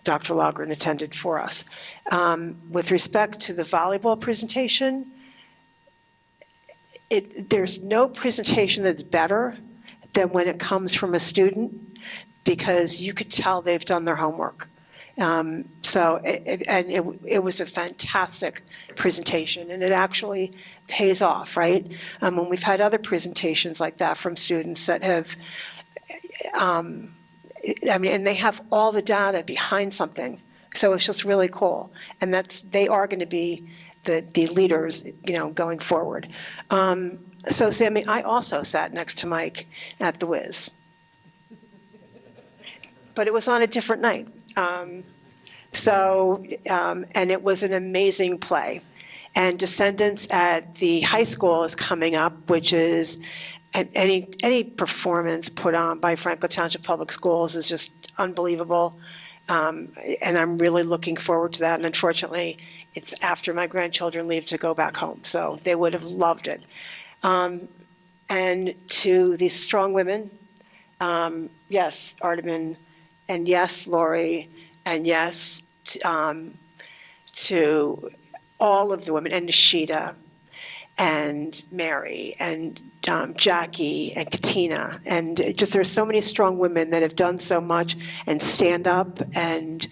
Dr. Logren attended for us. With respect to the volleyball presentation, there's no presentation that's better than when it comes from a student, because you could tell they've done their homework. It was a fantastic presentation, and it actually pays off, right? When we've had other presentations like that from students that have, and they have all the data behind something, so it's just really cool. And they are going to be the leaders, going forward. So Sammy, I also sat next to Mike at the Wiz, but it was on a different night. And it was an amazing play. And Descendants at the high school is coming up, which is any performance put on by Franklin Township Public Schools is just unbelievable. And I'm really looking forward to that. And unfortunately, it's after my grandchildren leave to go back home, so they would have loved it. And to these strong women, yes, Artemin, and yes, Lori, and yes, to all of the women, and Nishita, and Mary, and Jackie, and Katina, and just there's so many strong women that have done so much and stand up, and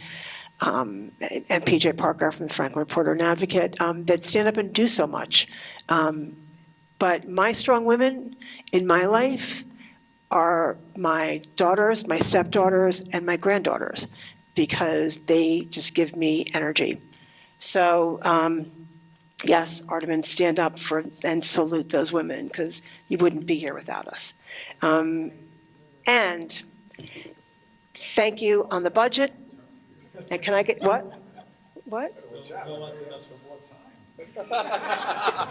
PJ Parker from the Franklin Reporter and Advocate, that stand up and do so much. But my strong women in my life are my daughters, my stepdaughters, and my granddaughters, because they just give me energy. So, yes, Artemin, stand up for and salute those women, because you wouldn't be here without us. And thank you on the budget. And can I get, what? What?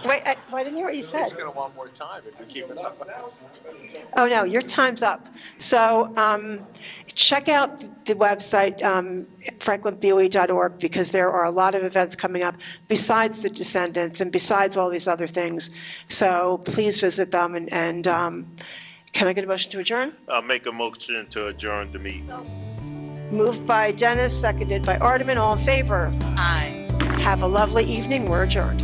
Wait, I didn't hear what you said. He's going to want more time if you keep it up. Oh, no, your time's up. So check out the website, franklinboe.org, because there are a lot of events coming up besides the Descendants and besides all these other things. So please visit them. And can I get a motion to adjourn? I'll make a motion to adjourn the meeting. Moved by Dennis, seconded by Artemin. All in favor? Aye. Have a lovely evening. We're adjourned.